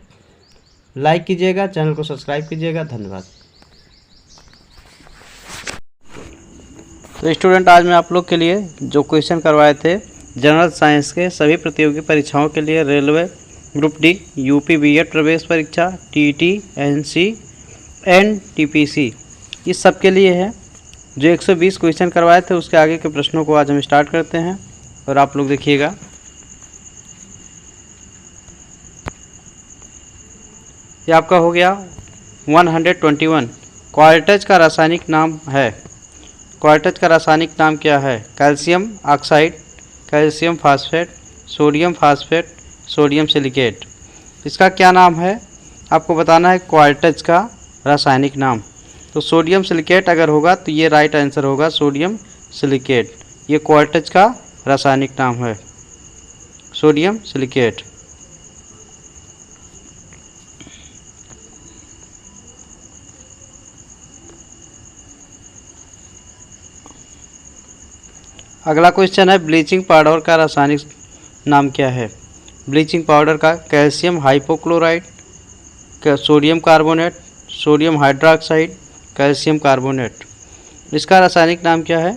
लाइक कीजिएगा, चैनल को सब्सक्राइब कीजिएगा। धन्यवाद। तो स्टूडेंट, आज मैं आप लोग के लिए जो क्वेश्चन करवाए थे जनरल साइंस के सभी प्रतियोगी परीक्षाओं के लिए, railway, group D, UP BEd प्रवेश परीक्षा, टीटी, एनसी, एनटीपीसी, इस सब के लिए है। जो 120 क्वेश्चन करवाए थे उसके आगे के प्रश्नों को आज हम स्टार्ट करते हैं और आप लोग देखिएगा। ये आपका हो गया 121। क्वार्टज का रासायनिक नाम है। क्वार्टज का रासायनिक नाम क्या है? Calcium oxide, calcium phosphate, sodium phosphate, sodium silicate. इसका क्या नाम है आपको बताना है, क्वार्टज का रासायनिक नाम। तो सोडियम सिलिकेट अगर होगा तो ये राइट आंसर होगा, सोडियम सिलिकेट। ये क्वार्टज का रासायनिक नाम है, सोडियम सिलिकेट। अगला क्वेश्चन है, ब्लीचिंग पाउडर का रासायनिक नाम क्या है? ब्लीचिंग पाउडर का calcium hypochlorite, sodium carbonate, sodium hydroxide, calcium carbonate. इसका रासायनिक नाम क्या है?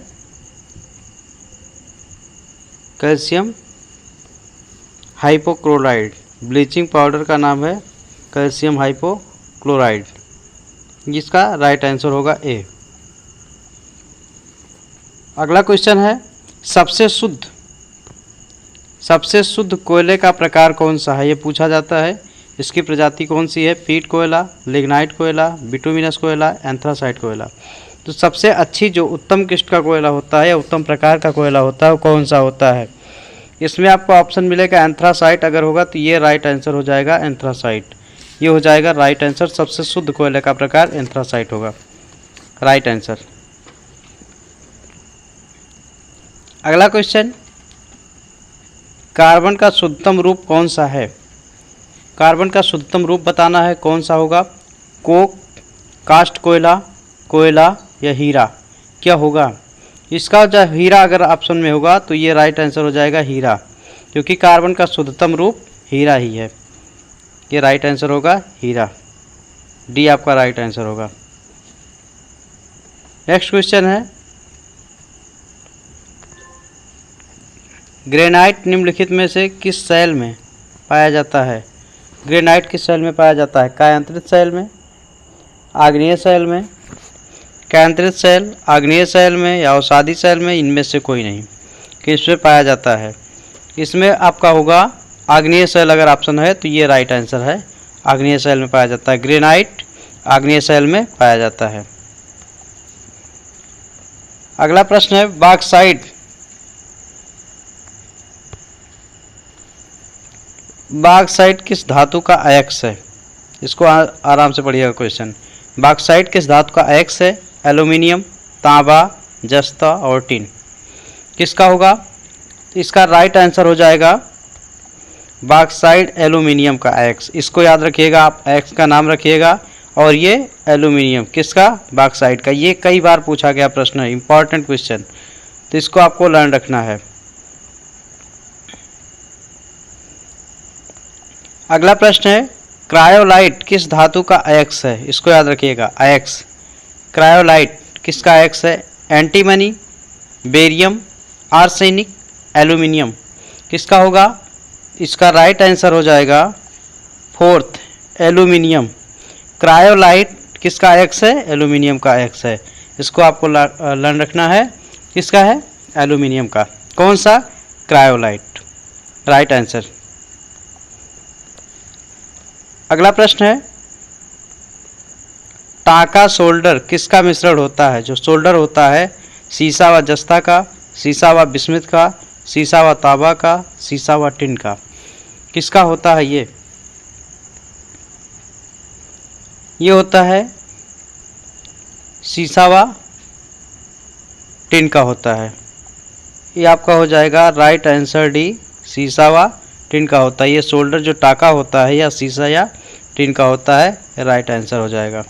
Calcium hypochloride. ब्लीचिंग पाउडर का नाम है कैल्शियम हाइपोक्लोराइड, जिसका राइट आंसर होगा ए। अगला क्वेश्चन है, सबसे शुद्ध कोयले का प्रकार कौन सा है? ये पूछा जाता है। इसकी प्रजाति कौन सी है? पीट कोयला, लिग्नाइट कोयला, बिटुमिनस कोयला, एंथ्रासाइट कोयला। तो सबसे अच्छी जो उत्तम किस्म का कोयला होता है या उत्तम प्रकार का कोयला होता है वो कौन सा होता है? इसमें आपको ऑप्शन मिलेगा एंथ्रासाइट। अगर होगा तो ये राइट आंसर हो जाएगा, एंथ्रासाइट। ये हो जाएगा राइट आंसर। सबसे शुद्ध कोयले का प्रकार एंथ्रासाइट होगा, राइट आंसर। अगला क्वेश्चन, कार्बन का शुद्धतम रूप कौन सा है? कार्बन का शुद्धतम रूप बताना है, कौन सा होगा? कोक, कास्ट कोयला, कोयला या हीरा? क्या होगा इसका? जब हीरा अगर ऑप्शन में होगा तो ये राइट आंसर हो जाएगा, हीरा, क्योंकि कार्बन का शुद्धतम रूप हीरा ही है। ये राइट आंसर होगा, हीरा। डी आपका राइट आंसर होगा। नेक्स्ट क्वेश्चन है, ग्रेनाइट निम्नलिखित में से किस सेल में पाया जाता है? ग्रेनाइट किस सेल में पाया जाता है? कायांतरित सेल में, आग्नेय सेल में, कायांतरित सेल, आग्नेय सेल में या अवसादी सेल में? इनमें से कोई नहीं। किस में पाया जाता है? इसमें आपका होगा आग्नेय सेल। अगर ऑप्शन है तो ये राइट आंसर है, आग्नेय सेल में पाया जाता है। ग्रेनाइट आग्नेय सेल में पाया जाता है। अगला प्रश्न है, बॉक्साइट बॉक्साइट किस धातु का अयस्क है? इसको आराम से पढ़िएगा क्वेश्चन। बॉक्साइट किस धातु का अयस्क है? एल्यूमिनियम, तांबा, जस्ता और टिन। किसका होगा? इसका राइट आंसर हो जाएगा बॉक्साइट एल्यूमिनियम का अयस्क। इसको याद रखिएगा आप, अयस्क का नाम रखिएगा। और ये एल्यूमिनियम किसका? बॉक्साइट का। ये कई बार पूछा गया प्रश्न है, इंपॉर्टेंट क्वेश्चन, तो इसको आपको लर्न रखना है। अगला प्रश्न है, क्रायोलाइट किस धातु का अयस्क है? इसको याद रखिएगा, अयस्क। क्रायोलाइट किसका अयस्क है? Antimony, barium, arsenic, aluminium. किसका होगा? इसका राइट आंसर हो जाएगा फोर्थ, एल्यूमिनियम। क्रायोलाइट किसका अयस्क है? एल्यूमिनियम का अयस्क है। इसको आपको लर्न रखना है। किसका है? एल्यूमिनियम का। कौन सा? Cryolite, right answer. अगला प्रश्न है, टाका सोल्डर किसका मिश्रण होता है? जो सोल्डर होता है, सीसा व जस्ता का, सीसा व बिस्मिथ का, सीसा व तांबा का, सीसा व टिन का। किसका होता है ये होता है सीसा व टिन का होता है। ये आपका हो जाएगा राइट आंसर डी, सीसा व टिन का होता है। ये सोल्डर जो टाका होता है या सीसा या टिन का होता है, राइट आंसर हो जाएगा।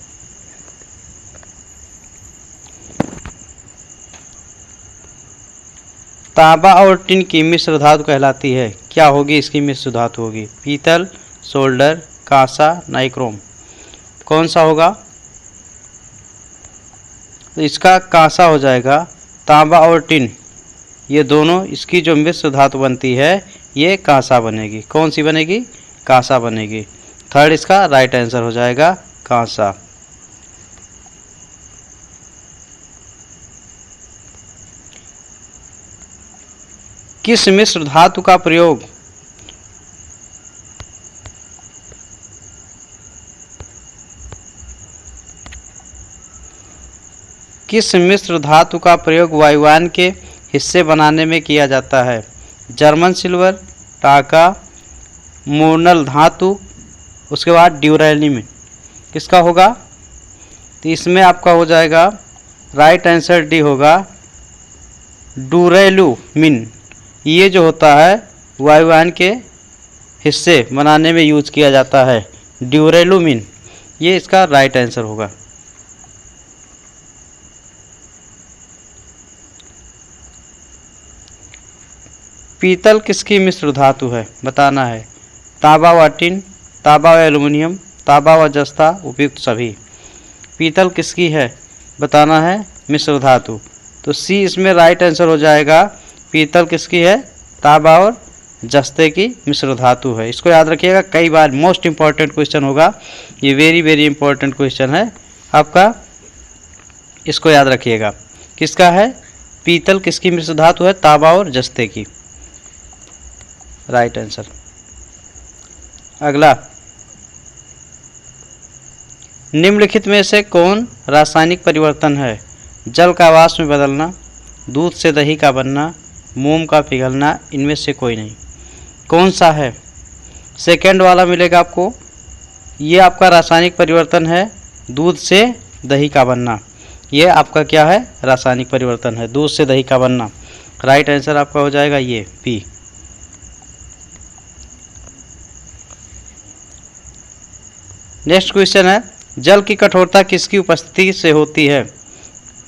तांबा और टिन की मिश्र धातु कहलाती है, क्या होगी इसकी मिश्र धातु होगी? पीतल, सोल्डर, कांसा, नाइक्रोम। कौन सा होगा? तो इसका कांसा हो जाएगा। तांबा और टिन ये दोनों, इसकी जो मिश्र धातु बनती है ये कांसा बनेगी। कौन सी बनेगी? कांसा बनेगी। थर्ड इसका राइट आंसर हो जाएगा कांसा। किस मिश्र धातु का प्रयोग वायुयान के हिस्से बनाने में किया जाता है? जर्मन सिल्वर, टाका, मोर्नल धातु, उसके बाद ड्यूरेलिन। किसका होगा? तो इसमें आपका हो जाएगा राइट आंसर डी होगा, ड्यूरेलुमिन। ये जो होता है वायुयान के हिस्से बनाने में यूज किया जाता है, ड्यूरेलुमिन। ये इसका राइट आंसर होगा। पीतल किसकी मिश्र धातु है? बताना है। तांबा व टिन, तांबा व एल्युमिनियम, तांबा व जस्ता, उपयुक्त सभी। पीतल किसकी है बताना है, मिश्र धातु। तो सी इसमें राइट आंसर हो जाएगा। पीतल किसकी है? तांबा और जस्ते की मिश्र धातु है। इसको याद रखिएगा, कई बार मोस्ट इंपॉर्टेंट क्वेश्चन होगा ये, वेरी वेरी इंपॉर्टेंट क्वेश्चन है आपका, इसको याद रखिएगा। किसका है? पीतल किसकी मिश्र धातु है? तांबा और जस्ते की, राइट आंसर। अगला, निम्नलिखित में से कौन रासायनिक परिवर्तन है? जल का वाष्प में बदलना, दूध से दही का बनना, मोम का पिघलना, इनमें से कोई नहीं। कौन सा है? सेकंड वाला मिलेगा आपको। ये आपका रासायनिक परिवर्तन है, दूध से दही का बनना। ये आपका क्या है? रासायनिक परिवर्तन है, दूध से दही का बनना। राइट आंसर आपका हो जाएगा ये पी। नेक्स्ट क्वेश्चन है, जल की कठोरता किसकी उपस्थिति से होती है?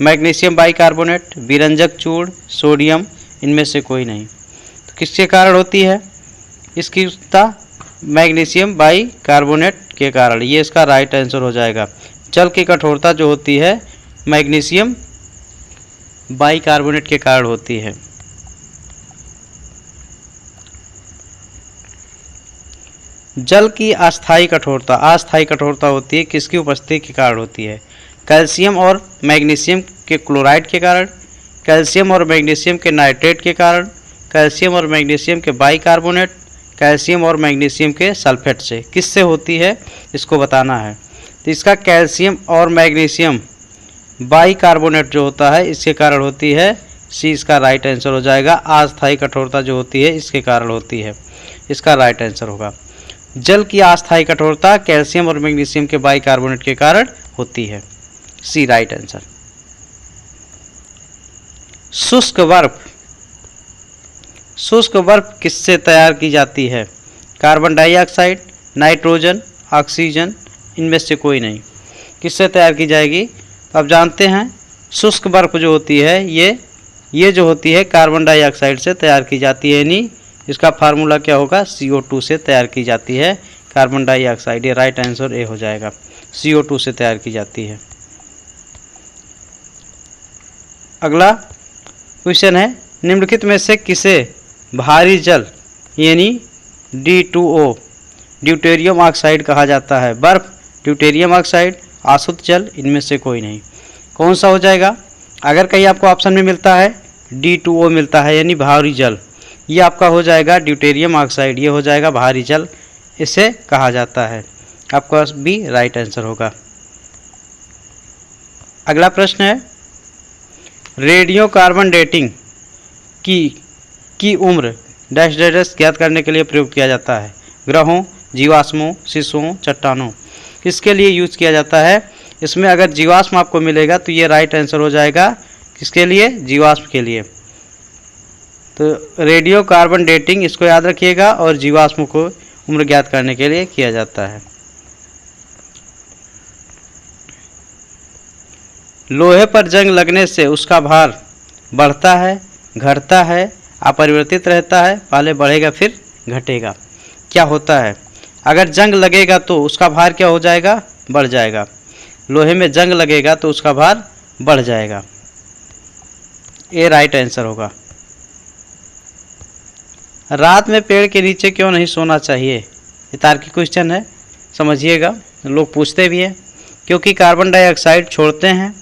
मैग्नीशियम बाइकार्बोनेट, विरंजक चूर्ण, सोडियम, इनमें से कोई नहीं। तो किसके कारण होती है इसकी कठोरता? मैग्नीशियम बाइकार्बोनेट के कारण। ये इसका राइट आंसर हो जाएगा। जल की कठोरता जो होती है मैग्नीशियम बाइकार्बोनेट के कारण होती है। जल की अस्थायी कठोरता होती है किसकी उपस्थिति के कारण होती है? कैल्शियम और मैग्नीशियम के क्लोराइड के कारण, कैल्शियम और मैग्नीशियम के नाइट्रेट के कारण, कैल्शियम और मैग्नीशियम के बाइकार्बोनेट, कैल्शियम और मैग्नीशियम के सल्फेट से। किससे होती है इसको बताना है। तो इसका कैल्शियम और मैग्नीशियम बाइकार्बोनेट जो होता है इसके कारण होती है। सी इसका राइट आंसर हो जाएगा। अस्थायी कठोरता जो होती है इसके कारण होती है, इसका राइट आंसर होगा। जल की अस्थायी कठोरता कैल्शियम और मैग्नीशियम के बाइकार्बोनेट के कारण होती है, सी राइट आंसर। शुष्क बर्फ किससे तैयार की जाती है? कार्बन डाइऑक्साइड, नाइट्रोजन, ऑक्सीजन, इनमें से कोई नहीं। किससे तैयार की जाएगी? अब जानते हैं शुष्क बर्फ जो होती है ये जो होती है कार्बन डाइऑक्साइड से तैयार की जाती है, यानी इसका फार्मूला क्या होगा? CO2 से तैयार की जाती है कार्बन डाइऑक्साइड। ये राइट आंसर ए हो जाएगा, CO2 से तैयार की जाती है। अगला क्वेश्चन है, निम्नलिखित में से किसे भारी जल यानी D2O ड्यूटेरियम ऑक्साइड कहा जाता है? बर्फ, ड्यूटेरियम ऑक्साइड, अशुद्ध जल, इनमें से कोई नहीं। कौन सा हो जाएगा? अगर कहीं आपको ऑप्शन में मिलता है D2O मिलता है यानी भारी जल, ये आपका हो जाएगा ड्यूटेरियम ऑक्साइड, ये हो जाएगा भारी जल, इसे कहा जाता है। आपका बी राइट आंसर होगा। अगला प्रश्न है, रेडियो कार्बन डेटिंग की उम्र डैश डैश डैश ज्ञात करने के लिए प्रयोग किया जाता है। ग्रहों, जीवाश्मों, शिशुओं, चट्टानों, किसके लिए यूज किया जाता है? इसमें अगर जीवाश्म आपको मिलेगा तो ये राइट आंसर हो जाएगा। किसके लिए? जीवाश्म के लिए। तो रेडियो कार्बन डेटिंग इसको याद रखिएगा, और जीवाश्म को उम्र ज्ञात करने के लिए किया जाता है। लोहे पर जंग लगने से उसका भार बढ़ता है, घटता है, अपरिवर्तित रहता है, पहले बढ़ेगा फिर घटेगा। क्या होता है? अगर जंग लगेगा तो उसका भार क्या हो जाएगा? बढ़ जाएगा। लोहे में जंग लगेगा तो उसका भार बढ़ जाएगा। ये राइट आंसर होगा। रात में पेड़ के नीचे क्यों नहीं सोना चाहिए? ये तार्किक क्वेश्चन है, समझिएगा। लोग पूछते भी हैं। क्योंकि कार्बन डाइऑक्साइड छोड़ते हैं,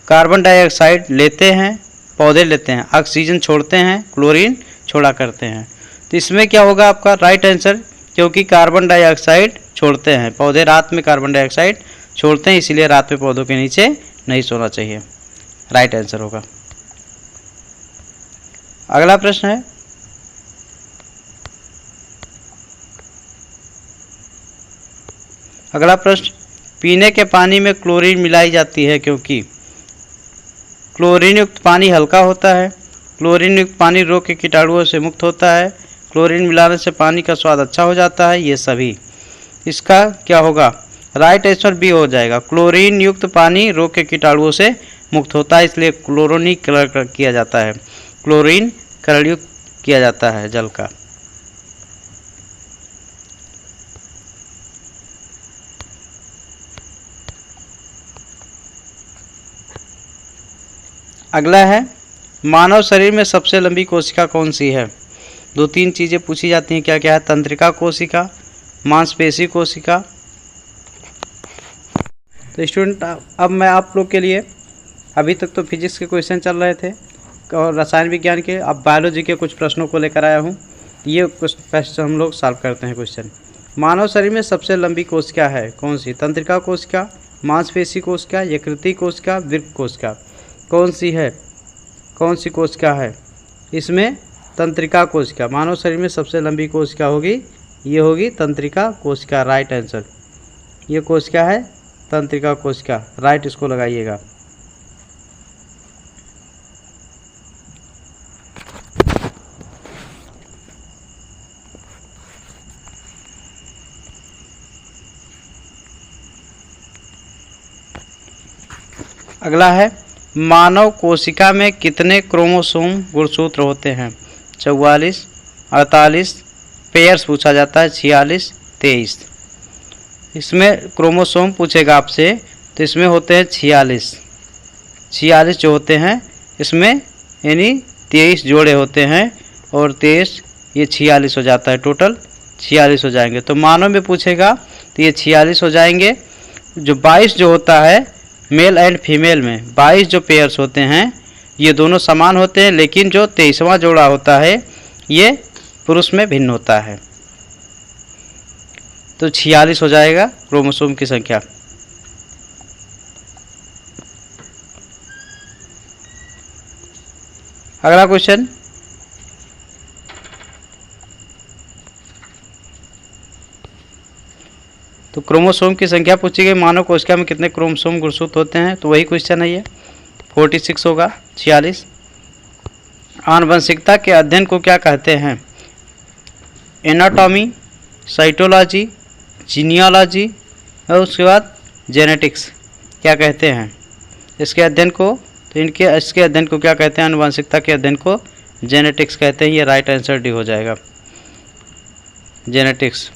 कार्बन डाइऑक्साइड लेते हैं, पौधे लेते हैं, ऑक्सीजन छोड़ते हैं, क्लोरीन छोड़ा करते हैं। तो इसमें क्या होगा आपका राइट आंसर? क्योंकि कार्बन डाइऑक्साइड छोड़ते हैं, पौधे रात में कार्बन डाइऑक्साइड छोड़ते हैं, इसीलिए रात में पौधों के नीचे नहीं सोना चाहिए। राइट आंसर होगा। अगला प्रश्न है, अगला प्रश्न, पीने के पानी में क्लोरीन मिलाई जाती है क्योंकि क्लोरीन युक्त पानी हल्का होता है, क्लोरीन युक्त पानी रोग के कीटाणुओं से मुक्त होता है, क्लोरीन मिलाने से पानी का स्वाद अच्छा हो जाता है, ये सभी। इसका क्या होगा? राइट आंसर बी हो जाएगा। क्लोरीन युक्त पानी रोग के कीटाणुओं से मुक्त होता है, इसलिए क्लोरोनिक कलर किया जाता है, क्लोरीन कलर युक्त किया जाता है जल का। अगला है, मानव शरीर में सबसे लंबी कोशिका कौन सी है? दो तीन चीज़ें पूछी जाती हैं, क्या क्या है? तंत्रिका कोशिका, मांसपेशी कोशिका। तो स्टूडेंट, अब मैं आप लोग के लिए, अभी तक तो फिजिक्स के क्वेश्चन चल रहे थे और रसायन विज्ञान के, अब बायोलॉजी के कुछ प्रश्नों को लेकर आया हूँ। ये कुछ प्रश्न हम लोग सॉल्व करते हैं। क्वेश्चन, मानव शरीर में सबसे लंबी कोशिका है कौन सी? तंत्रिका कोशिका, मांसपेशी कोशिका, यकृति कोशिका, वृक्क कोशिका। कौन सी है? कौन सी कोशिका है? इसमें तंत्रिका कोशिका। मानव शरीर में सबसे लंबी कोशिका होगी, ये होगी तंत्रिका कोशिका। राइट आंसर, ये कोशिका है तंत्रिका कोशिका। राइट, इसको लगाइएगा। अगला है, मानव कोशिका में कितने क्रोमोसोम गुणसूत्र होते हैं? 44, 48, पेयर्स पूछा जाता है, 46, 23। इसमें क्रोमोसोम पूछेगा आपसे, तो इसमें होते हैं 46। 46 जो होते हैं इसमें, यानी 23 जोड़े होते हैं, और 23 ये 46 हो जाता है। टोटल 46 हो जाएंगे। तो मानव में पूछेगा तो ये 46 हो जाएंगे। जो 22 जो होता है मेल एंड फीमेल में, 22 जो पेयर्स होते हैं ये दोनों समान होते हैं, लेकिन जो 23वां जोड़ा होता है ये पुरुष में भिन्न होता है। तो 46 हो जाएगा क्रोमोसोम की संख्या। अगला क्वेश्चन, तो क्रोमोसोम की संख्या पूछी गई, मानव कोशिका में कितने क्रोमोसोम गुणसूत्र होते हैं? तो वही क्वेश्चन है ये, 46 होगा, 46। आनुवंशिकता के अध्ययन को क्या कहते हैं? एनाटॉमी, साइटोलॉजी, जीनियोलॉजी, और उसके बाद जेनेटिक्स। क्या कहते हैं इसके अध्ययन को? तो इसके अध्ययन को क्या कहते हैं? आनुवंशिकता के अध्ययन को जेनेटिक्स कहते हैं। ये राइट आंसर डी हो जाएगा, जेनेटिक्स।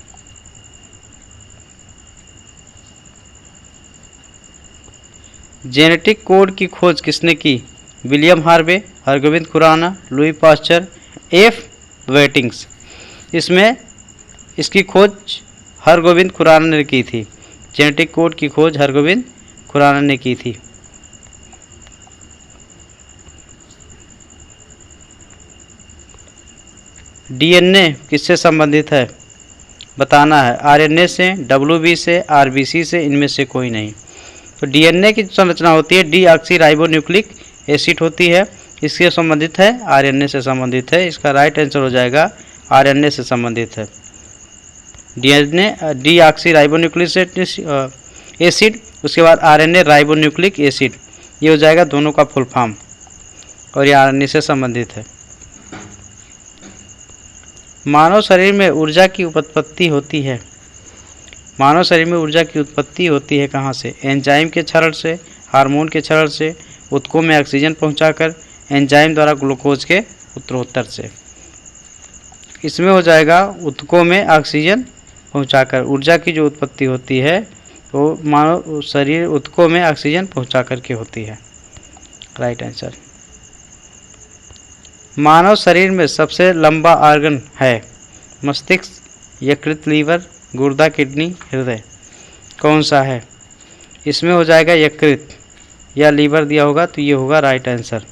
जेनेटिक कोड की खोज किसने की? William Harvey, Hargobind Khorana, Louis Pasteur, F वेटिंग्स। इसमें इसकी खोज हरगोविंद खुराना ने की थी। जेनेटिक कोड की खोज हरगोविंद खुराना ने की थी। डीएनए किससे संबंधित है? बताना है। आरएनए से, डब्ल्यूबी से, आरबीसी से, इनमें से कोई नहीं। तो डीएनए की संरचना होती है डीऑक्सी राइबोन्यूक्लिक एसिड होती है, इससे संबंधित है आरएनए से संबंधित है। इसका राइट आंसर हो जाएगा आरएनए से संबंधित है। डीएनए डीऑक्सी राइबोन्यूक्लिक एसिड, उसके बाद आरएनए राइबोन्यूक्लिक एसिड, ये हो जाएगा दोनों का फुल फॉर्म, और ये आरएनए से संबंधित है। मानव शरीर में ऊर्जा की उत्पत्ति होती है। मानव शरीर में ऊर्जा की उत्पत्ति होती है कहाँ से? एंजाइम के क्षरण से, हार्मोन के क्षरण से, ऊतकों में ऑक्सीजन पहुंचाकर, एंजाइम द्वारा ग्लूकोज के उत्तरोत्तर से। इसमें हो जाएगा ऊतकों में ऑक्सीजन पहुंचाकर। ऊर्जा की जो उत्पत्ति होती है वो मानव शरीर ऊतकों में ऑक्सीजन पहुंचाकर के होती है। Right answer. मानव शरीर में सबसे लंबा ऑर्गन है? मस्तिष्क, यकृत, लीवर, गुर्दा, किडनी, हृदय। कौन सा है? इसमें हो जाएगा यकृत या लीवर दिया होगा तो ये होगा राइट आंसर,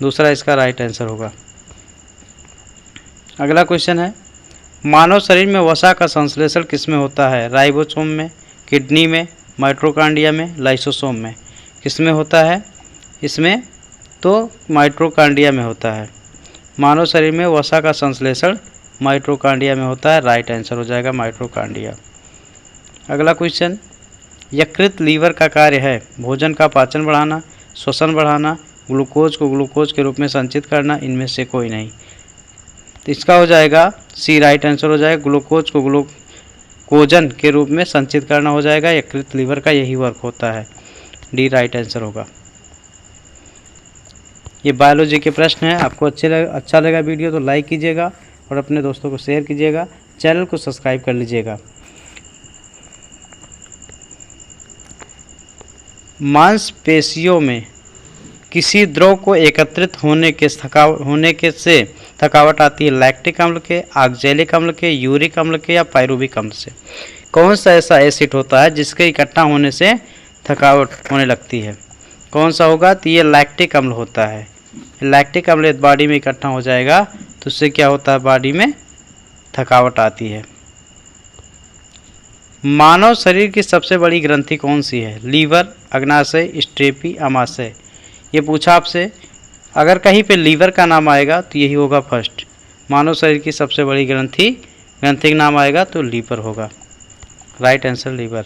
दूसरा इसका राइट आंसर होगा। अगला क्वेश्चन है, मानव शरीर में वसा का संश्लेषण किसमें होता है? राइबोसोम में, किडनी में, माइटोकॉन्ड्रिया में, लाइसोसोम में। किसमें होता है? इसमें तो माइटोकॉन्ड्रिया में होता है। मानव शरीर में वसा का संश्लेषण माइटोकॉन्ड्रिया में होता है। राइट आंसर हो जाएगा माइटोकॉन्ड्रिया। अगला क्वेश्चन, यकृत लीवर का कार्य है भोजन का पाचन बढ़ाना, श्वसन बढ़ाना, ग्लूकोज को ग्लूकोज के रूप में संचित करना, इनमें से कोई नहीं। तो इसका हो जाएगा सी राइट आंसर हो जाएगा, ग्लूकोज को ग्लूकोजन के रूप में संचित करना हो जाएगा। यकृत लीवर का यही वर्क होता है। डी राइट आंसर होगा। ये बायोलॉजी के प्रश्न हैं। आपको अच्छा लगा वीडियो तो लाइक कीजिएगा और अपने दोस्तों को शेयर कीजिएगा, चैनल को सब्सक्राइब कर लीजिएगा। मांसपेशियों में किसी द्रव को एकत्रित होने से थकावट आती है? लैक्टिक अम्ल के, ऑक्जेलिक अम्ल के, यूरिक अम्ल के या पायरुविक अम्ल से। कौन सा ऐसा एसिड होता है जिसके इकट्ठा होने से थकावट होने लगती है? कौन सा होगा? तो ये लैक्टिक अम्ल होता है। लैक्टिक अम्ल बॉडी में इकट्ठा हो जाएगा तो उससे क्या होता है? बॉडी में थकावट आती है। मानव शरीर की सबसे बड़ी ग्रंथि कौन सी है? लीवर, अग्नाशय, स्ट्रेपी, अमाशय। ये पूछा आपसे, अगर कहीं पे लीवर का नाम आएगा तो यही होगा फर्स्ट। मानव शरीर की सबसे बड़ी ग्रंथि का नाम आएगा तो लीवर होगा। Right answer liver.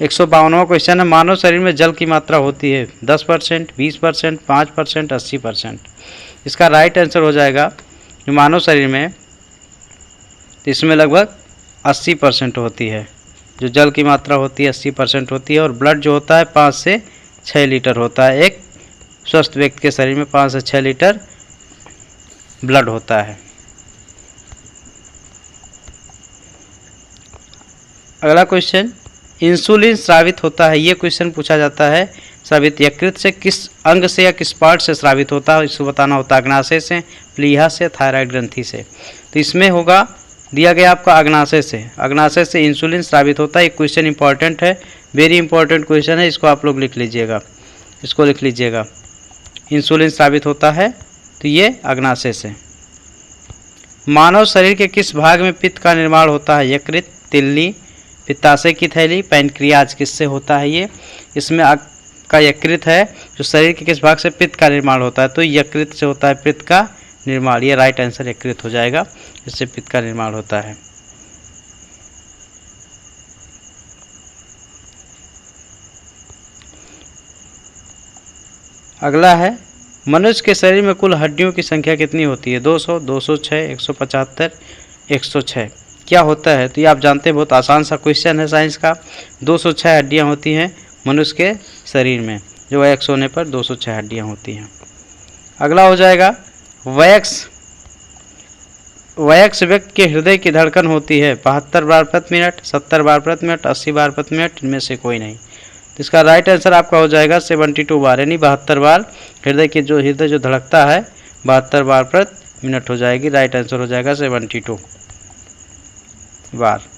152वां क्वेश्चन है, मानव शरीर में जल की मात्रा होती है 10%, 20%, 5%, 80%। इसका राइट आंसर हो जाएगा मानव शरीर में, तो इसमें लगभग 80% होती है। जो जल की मात्रा होती है 80% होती है। और ब्लड जो होता है 5 से 6 लीटर होता है। एक स्वस्थ व्यक्ति के शरीर में 5 से 6 लीटर ब्लड होता है। अगला क्वेश्चन, इंसुलिन स्रावित होता है, ये क्वेश्चन पूछा जाता है। स्रावित यकृत से किस अंग से या किस पार्ट से स्रावित होता है? इसको बताना होता है। अग्नाशय से, प्लीहा से, थायराइड ग्रंथि से। तो इसमें होगा दिया गया आपका अग्नाशय से। अग्नाशय से इंसुलिन स्रावित होता है। एक क्वेश्चन इंपॉर्टेंट है, वेरी इंपॉर्टेंट क्वेश्चन है, इसको आप लोग लिख लीजिएगा। इसको लिख लीजिएगा, इंसुलिन स्रावित होता है तो ये अग्नाशय से। मानव शरीर के किस भाग में पित्त का निर्माण होता है? यकृत, तिल्ली, पित्ताशय की थैली, पैनक्रियाज। किससे होता है ये? इसमें का यकृत है। जो शरीर के किस भाग से पित्त का निर्माण होता है? तो यकृत से होता है पित्त का निर्माण। ये राइट आंसर यकृत हो जाएगा, इससे पित्त का निर्माण होता है। अगला है, मनुष्य के शरीर में कुल हड्डियों की संख्या कितनी होती है? 200, 206, 175, 106। क्या होता है? तो ये आप जानते हैं, बहुत आसान सा क्वेश्चन है साइंस का। 206 हड्डियाँ होती हैं मनुष्य के शरीर में, जो वयस्क होने पर 206 हड्डियाँ होती हैं। अगला हो जाएगा, वयस्क व्यक्ति के हृदय की धड़कन होती है 72 बार प्रति मिनट, 70 बार प्रति मिनट, 80 बार प्रति मिनट, इनमें से कोई नहीं। तो इसका राइट आंसर आपका हो जाएगा 72 बार, यानी 72 बार हृदय जो धड़कता है 72 बार प्रति मिनट हो जाएगी। राइट आंसर हो जाएगा 72 बार।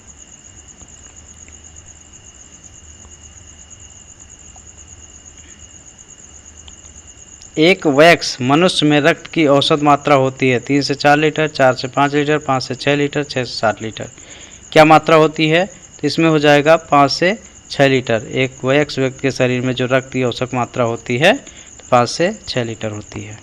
एक वयस्क मनुष्य में रक्त की औसत मात्रा होती है 3 से 4 लीटर, 4 से 5 लीटर, 5 से 6 लीटर, 6 से 7 लीटर। क्या मात्रा होती है? तो इसमें हो जाएगा 5 से 6 लीटर। एक वयस्क व्यक्ति के शरीर में जो रक्त की औसत मात्रा होती है 5 से 6 लीटर होती है।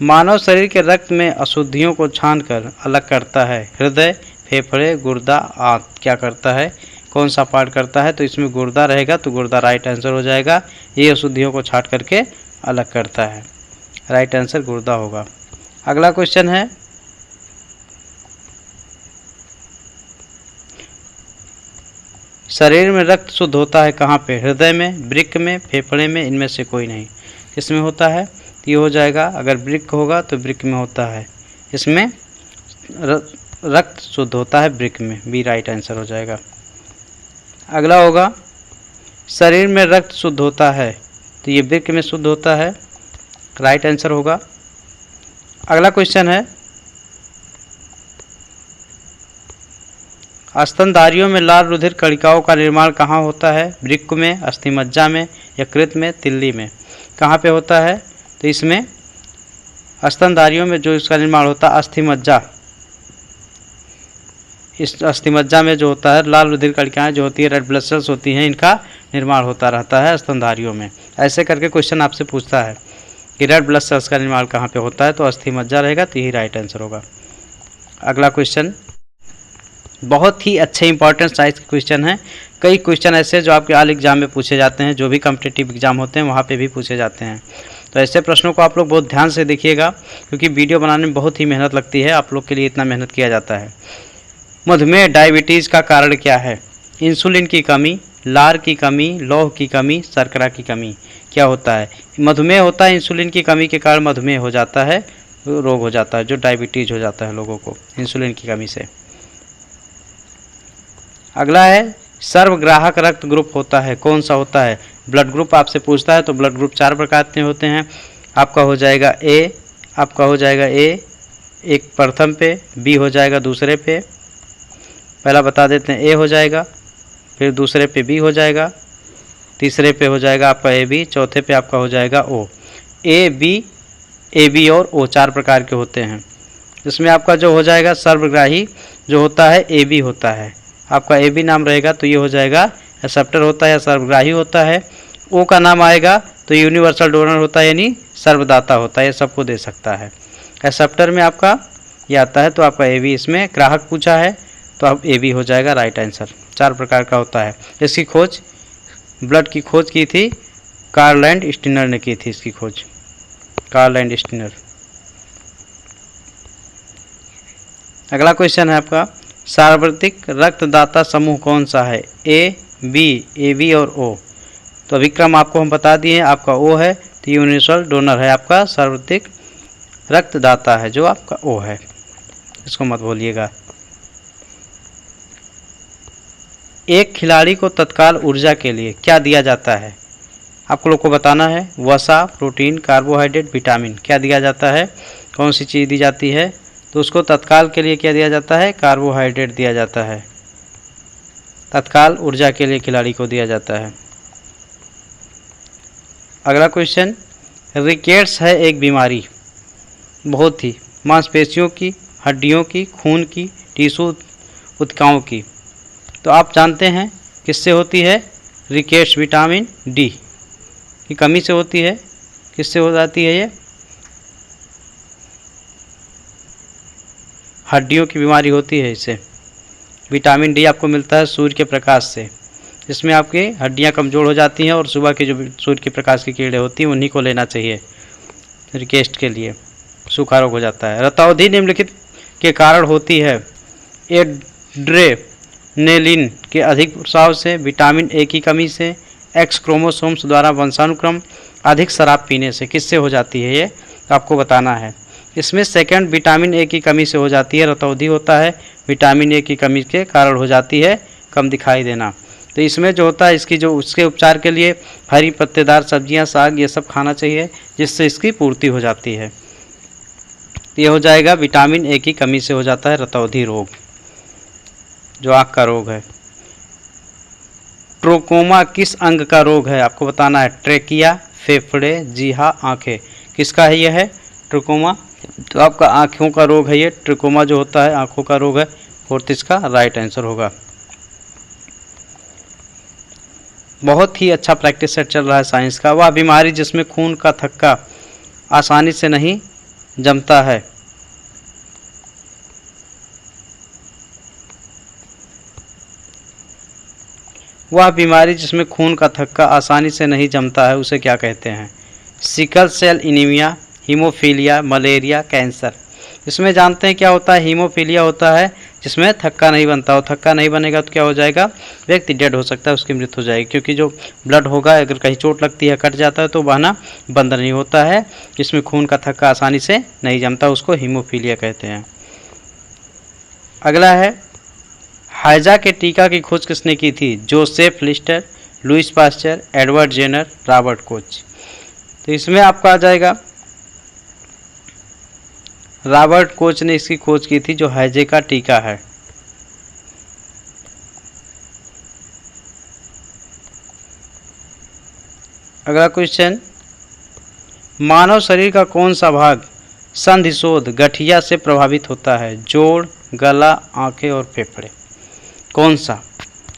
मानव शरीर के रक्त में अशुद्धियों को छानकर अलग करता है हृदय, फेफड़े, गुर्दा, आंत। क्या करता है, कौन सा पार्ट करता है? तो इसमें गुर्दा रहेगा, तो गुर्दा राइट आंसर हो जाएगा। ये अशुद्धियों को छांट करके अलग करता है, राइट आंसर गुर्दा होगा। अगला क्वेश्चन है, शरीर में रक्त शुद्ध होता है कहाँ पे? हृदय में, वृक्क में, फेफड़े में, इनमें से कोई नहीं। इसमें होता है तो ये हो जाएगा, अगर वृक्क होगा तो वृक्क में होता है। इसमें रक्त शुद्ध होता है वृक्क में, बी राइट आंसर हो जाएगा। अगला होगा, शरीर में रक्त शुद्ध होता है तो ये वृक्क में शुद्ध होता है, राइट आंसर होगा। अगला क्वेश्चन है, स्तनधारियों में लाल रुधिर कणिकाओं का निर्माण कहाँ होता है? वृक्क में, अस्थिमज्जा में, यकृत में, तिल्ली में। कहाँ पे होता है? तो इसमें स्तनधारियों में जो इसका निर्माण होता है अस्थिमज्जा, इस अस्थिमज्जा में जो होता है लाल रुधिर कणिकाएं जो होती है, रेड ब्लड सेल्स होती हैं, इनका निर्माण होता रहता है स्तनधारियों में। ऐसे करके क्वेश्चन आपसे पूछता है कि रेड ब्लड सेल्स का निर्माण कहाँ पे होता है, तो अस्थिमज्जा रहेगा, तो यही राइट आंसर होगा। अगला क्वेश्चन बहुत ही अच्छे इंपॉर्टेंट साइज के क्वेश्चन हैं। कई क्वेश्चन ऐसे जो आपके ऑल एग्जाम में पूछे जाते हैं, जो भी कॉम्पिटिटिव एग्जाम होते हैं वहाँ पे भी पूछे जाते हैं। तो ऐसे प्रश्नों को आप लोग बहुत ध्यान से देखिएगा, क्योंकि वीडियो बनाने में बहुत ही मेहनत लगती है, आप लोग के लिए इतना मेहनत किया जाता है। मधुमेह डायबिटीज़ का कारण क्या है? इंसुलिन की कमी, लार की कमी, लौह की कमी, शर्करा की कमी। क्या होता है? मधुमेह होता है, इंसुलिन की कमी के कारण मधुमेह हो जाता है, रोग हो जाता है, जो डायबिटीज़ हो जाता है लोगों को इंसुलिन की कमी से। अगला है, सर्वग्राहक रक्त ग्रुप होता है, कौन सा होता है? ब्लड ग्रुप आपसे पूछता है तो ब्लड ग्रुप 4 प्रकार के होते हैं। आपका हो जाएगा ए, आपका हो जाएगा ए एक प्रथम पे, बी हो जाएगा दूसरे पे, पहला बता देते हैं, ए हो जाएगा, फिर दूसरे पे बी हो जाएगा, तीसरे पे हो जाएगा आपका ए बी, चौथे पे आपका हो जाएगा ओ। ए बी और ओ 4 प्रकार के होते हैं। इसमें आपका जो हो जाएगा सर्वग्राही जो होता है ए बी होता है, आपका ए बी नाम रहेगा, तो ये हो जाएगा एक्सेप्टर होता है या सर्वग्राही होता है। ओ का नाम आएगा तो यूनिवर्सल डोनर होता है, यानी सर्वदाता होता है, ये सबको दे सकता है। एक्सेप्टर में आपका ये आता है, तो आपका ए बी, इसमें ग्राहक पूछा है तो अब ए बी हो जाएगा राइट आंसर। 4 प्रकार का होता है। इसकी खोज, ब्लड की खोज की थी कार्ल एंड स्टिनर ने की थी, इसकी खोज कार्ल एंड स्टिनर। अगला क्वेश्चन है आपका, सार्वत्रिक रक्तदाता समूह कौन सा है? ए बी और ओ। तो विक्रम आपको हम बता दिए, आपका ओ है, तो यूनिवर्सल डोनर है, आपका सार्वत्रिक रक्तदाता है जो आपका ओ है, इसको मत भूलिएगा। एक खिलाड़ी को तत्काल ऊर्जा के लिए क्या दिया जाता है? आपको लोग को बताना है, वसा, प्रोटीन, कार्बोहाइड्रेट, विटामिन। क्या दिया जाता है, कौन सी चीज़ दी जाती है? तो उसको तत्काल के लिए क्या दिया जाता है? कार्बोहाइड्रेट दिया जाता है, तत्काल ऊर्जा के लिए खिलाड़ी को दिया जाता है। अगला क्वेश्चन, रिकेट्स है एक बीमारी, बहुत ही मांसपेशियों की, हड्डियों की, खून की, टिश्यू ऊतकों की। तो आप जानते हैं किससे होती है? रिकेट्स विटामिन डी की कमी से होती है। किससे हो जाती है ये? हड्डियों की बीमारी होती है इससे। विटामिन डी आपको मिलता है सूर्य के प्रकाश से, इसमें आपकी हड्डियां कमज़ोर हो जाती हैं और सुबह की जो सूर्य के प्रकाश की किरणें होती हैं उन्हीं को लेना चाहिए रिकेट्स के लिए, सूखा रोग हो जाता है। रतौंधी निम्नलिखित के कारण होती है? एड्रेनेलिन के अधिक प्रसाव से, विटामिन ए की कमी से, एक्स क्रोमोसोम्स द्वारा वंशानुक्रम, अधिक शराब पीने से। किससे हो जाती है ये? तो आपको बताना है। इसमें सेकंड विटामिन ए की कमी से हो जाती है, रतौंधी होता है, विटामिन ए की कमी के कारण हो जाती है, कम दिखाई देना। तो इसमें जो होता है इसकी जो उसके उपचार के लिए हरी पत्तेदार सब्जियां, साग, ये सब खाना चाहिए, जिससे इसकी पूर्ति हो जाती है। ये हो जाएगा विटामिन ए की कमी से हो जाता है रतौंधी रोग, जो आँख का रोग है। ट्रोकोमा किस अंग का रोग है? आपको बताना है। ट्रेकिया, फेफड़े, जीहा, आँखें। किसका है यह है ट्रोकोमा? तो आपका आँखों का रोग है ये। ट्रोकोमा जो होता है आँखों का रोग है, फोर्थ इसका राइट आंसर होगा। बहुत ही अच्छा प्रैक्टिस सेट चल रहा है साइंस का। वह बीमारी जिसमें खून का थक्का आसानी से नहीं जमता है। वह बीमारी जिसमें खून का थक्का आसानी से नहीं जमता है उसे क्या कहते हैं? Sickle cell anaemia, haemophilia, malaria, cancer. इसमें जानते हैं क्या होता है? हीमोफीलिया होता है जिसमें थक्का नहीं बनता। और थक्का नहीं बनेगा तो क्या हो जाएगा? व्यक्ति डेड हो सकता है, उसकी मृत्यु हो जाएगी, क्योंकि जो ब्लड होगा अगर कहीं चोट लगती है, कट जाता है तो बहना बंद नहीं होता है। जिसमें खून का थक्का आसानी से नहीं जमता उसको हीमोफीलिया कहते हैं। अगला है, हैजा के टीका की खोज किसने की थी? Joseph Lister, Louis Pasteur, Edward Jenner, Robert Koch. तो इसमें आपका आ जाएगा रॉबर्ट कोच ने इसकी खोज की थी, जो हैजे का टीका है। अगला क्वेश्चन, मानव शरीर का कौन सा भाग संधिशोथ गठिया से प्रभावित होता है? जोड़, गला, आंखें और फेफड़े। कौन सा?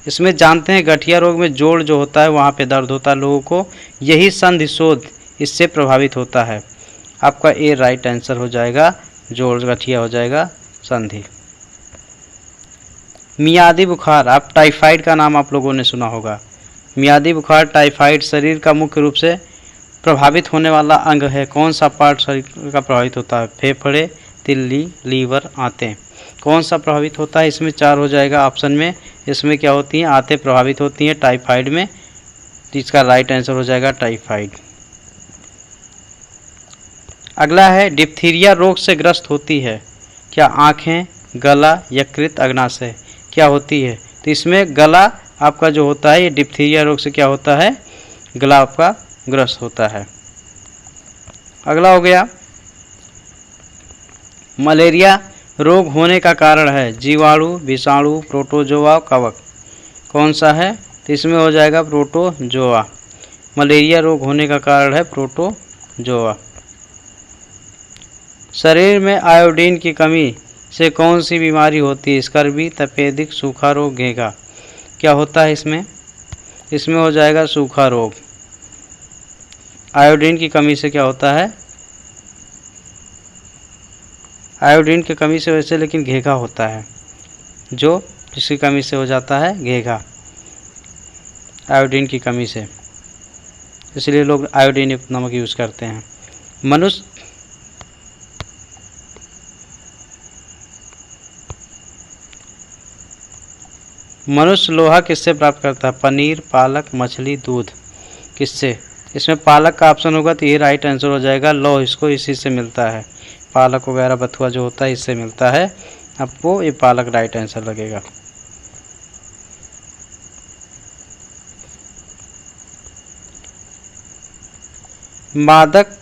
इसमें जानते हैं गठिया रोग में जोड़ जो होता है वहाँ पे दर्द होता है लोगों को, यही संधिशोथ इससे प्रभावित होता है। आपका ए राइट आंसर हो जाएगा, जोड़ गठिया हो जाएगा संधि। मियादी बुखार, आप टाइफाइड का नाम आप लोगों ने सुना होगा। मियादी बुखार, टाइफाइड शरीर का मुख्य रूप से प्रभावित होने वाला अंग है। कौन सा पार्ट शरीर का प्रभावित होता है? फेफड़े, तिल्ली, लीवर, आंतें। कौन सा प्रभावित होता है? इसमें 4 हो जाएगा ऑप्शन में। इसमें क्या होती हैं? आंतें प्रभावित होती हैं टाइफाइड में। इसका राइट आंसर हो जाएगा टाइफाइड। अगला है, डिप्थीरिया रोग से ग्रस्त होती है क्या आँखें, गला, यकृत, अग्नाशय? क्या होती है? तो इसमें गला आपका जो होता है ये डिप्थीरिया रोग से क्या होता है? गला आपका ग्रस्त होता है। अगला हो गया, मलेरिया रोग होने का कारण है जीवाणु, विषाणु, प्रोटोजोआ, कवक। कौन सा है? तो इसमें हो जाएगा प्रोटोजोआ। मलेरिया रोग होने का कारण है प्रोटोजोआ। शरीर में आयोडीन की कमी से कौन सी बीमारी होती है? स्कर्वी, तपेदिक, सूखा रोग, घेंघा। क्या होता है इसमें? इसमें हो जाएगा सूखा रोग। आयोडीन की कमी से क्या होता है? आयोडीन की कमी से वैसे लेकिन घेंघा होता है, जो जिसकी कमी से हो जाता है घेंघा, आयोडीन की कमी से, इसलिए लोग आयोडीन युक्त नमक यूज़ करते हैं। मनुष्य लोहा किससे प्राप्त करता है? पनीर, पालक, मछली, दूध। किससे? इसमें पालक का ऑप्शन होगा तो ये राइट आंसर हो जाएगा। लौह इसको इसी से मिलता है, पालक वगैरह बथुआ जो होता है इससे मिलता है। आपको ये पालक राइट आंसर लगेगा। मादक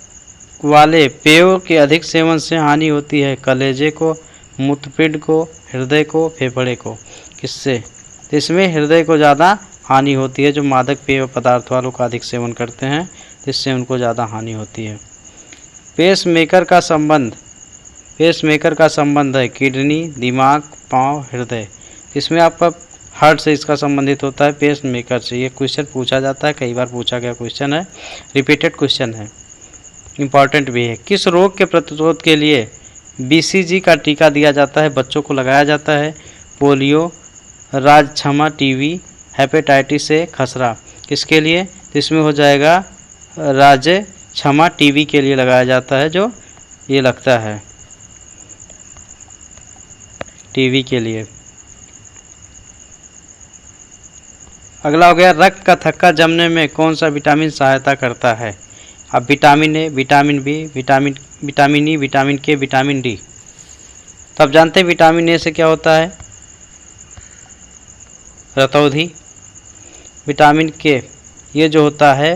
वाले पेयों के अधिक सेवन से हानि होती है कलेजे को, मूत्रपिंड को, हृदय को, फेफड़े को। किससे? इसमें हृदय को ज़्यादा हानि होती है। जो मादक पेय पदार्थ वालों का अधिक सेवन करते हैं इससे उनको ज़्यादा हानि होती है। पेसमेकर का संबंध है किडनी, दिमाग, पाँव, हृदय। इसमें आपका हार्ट से इसका संबंधित होता है, पेसमेकर से। ये क्वेश्चन पूछा जाता है, कई बार पूछा गया क्वेश्चन है, रिपीटेड क्वेश्चन है, इम्पॉर्टेंट भी है। किस रोग के प्रतिरोध के लिए बीसीजी का टीका दिया जाता है, बच्चों को लगाया जाता है? पोलियो, राजछमा, टीबी, हेपेटाइटिस ए, खसरा। किसके लिए? तो इसमें हो जाएगा राजछमा, टीबी के लिए लगाया जाता है, जो ये लगता है टीबी के लिए। अगला हो गया, रक्त का थक्का जमने में कौन सा विटामिन सहायता करता है? अब vitamin A, vitamin B, vitamin E, vitamin K, vitamin D. तो आप जानते हैं विटामिन ए से क्या होता है? रतौंधी। विटामिन के ये जो होता है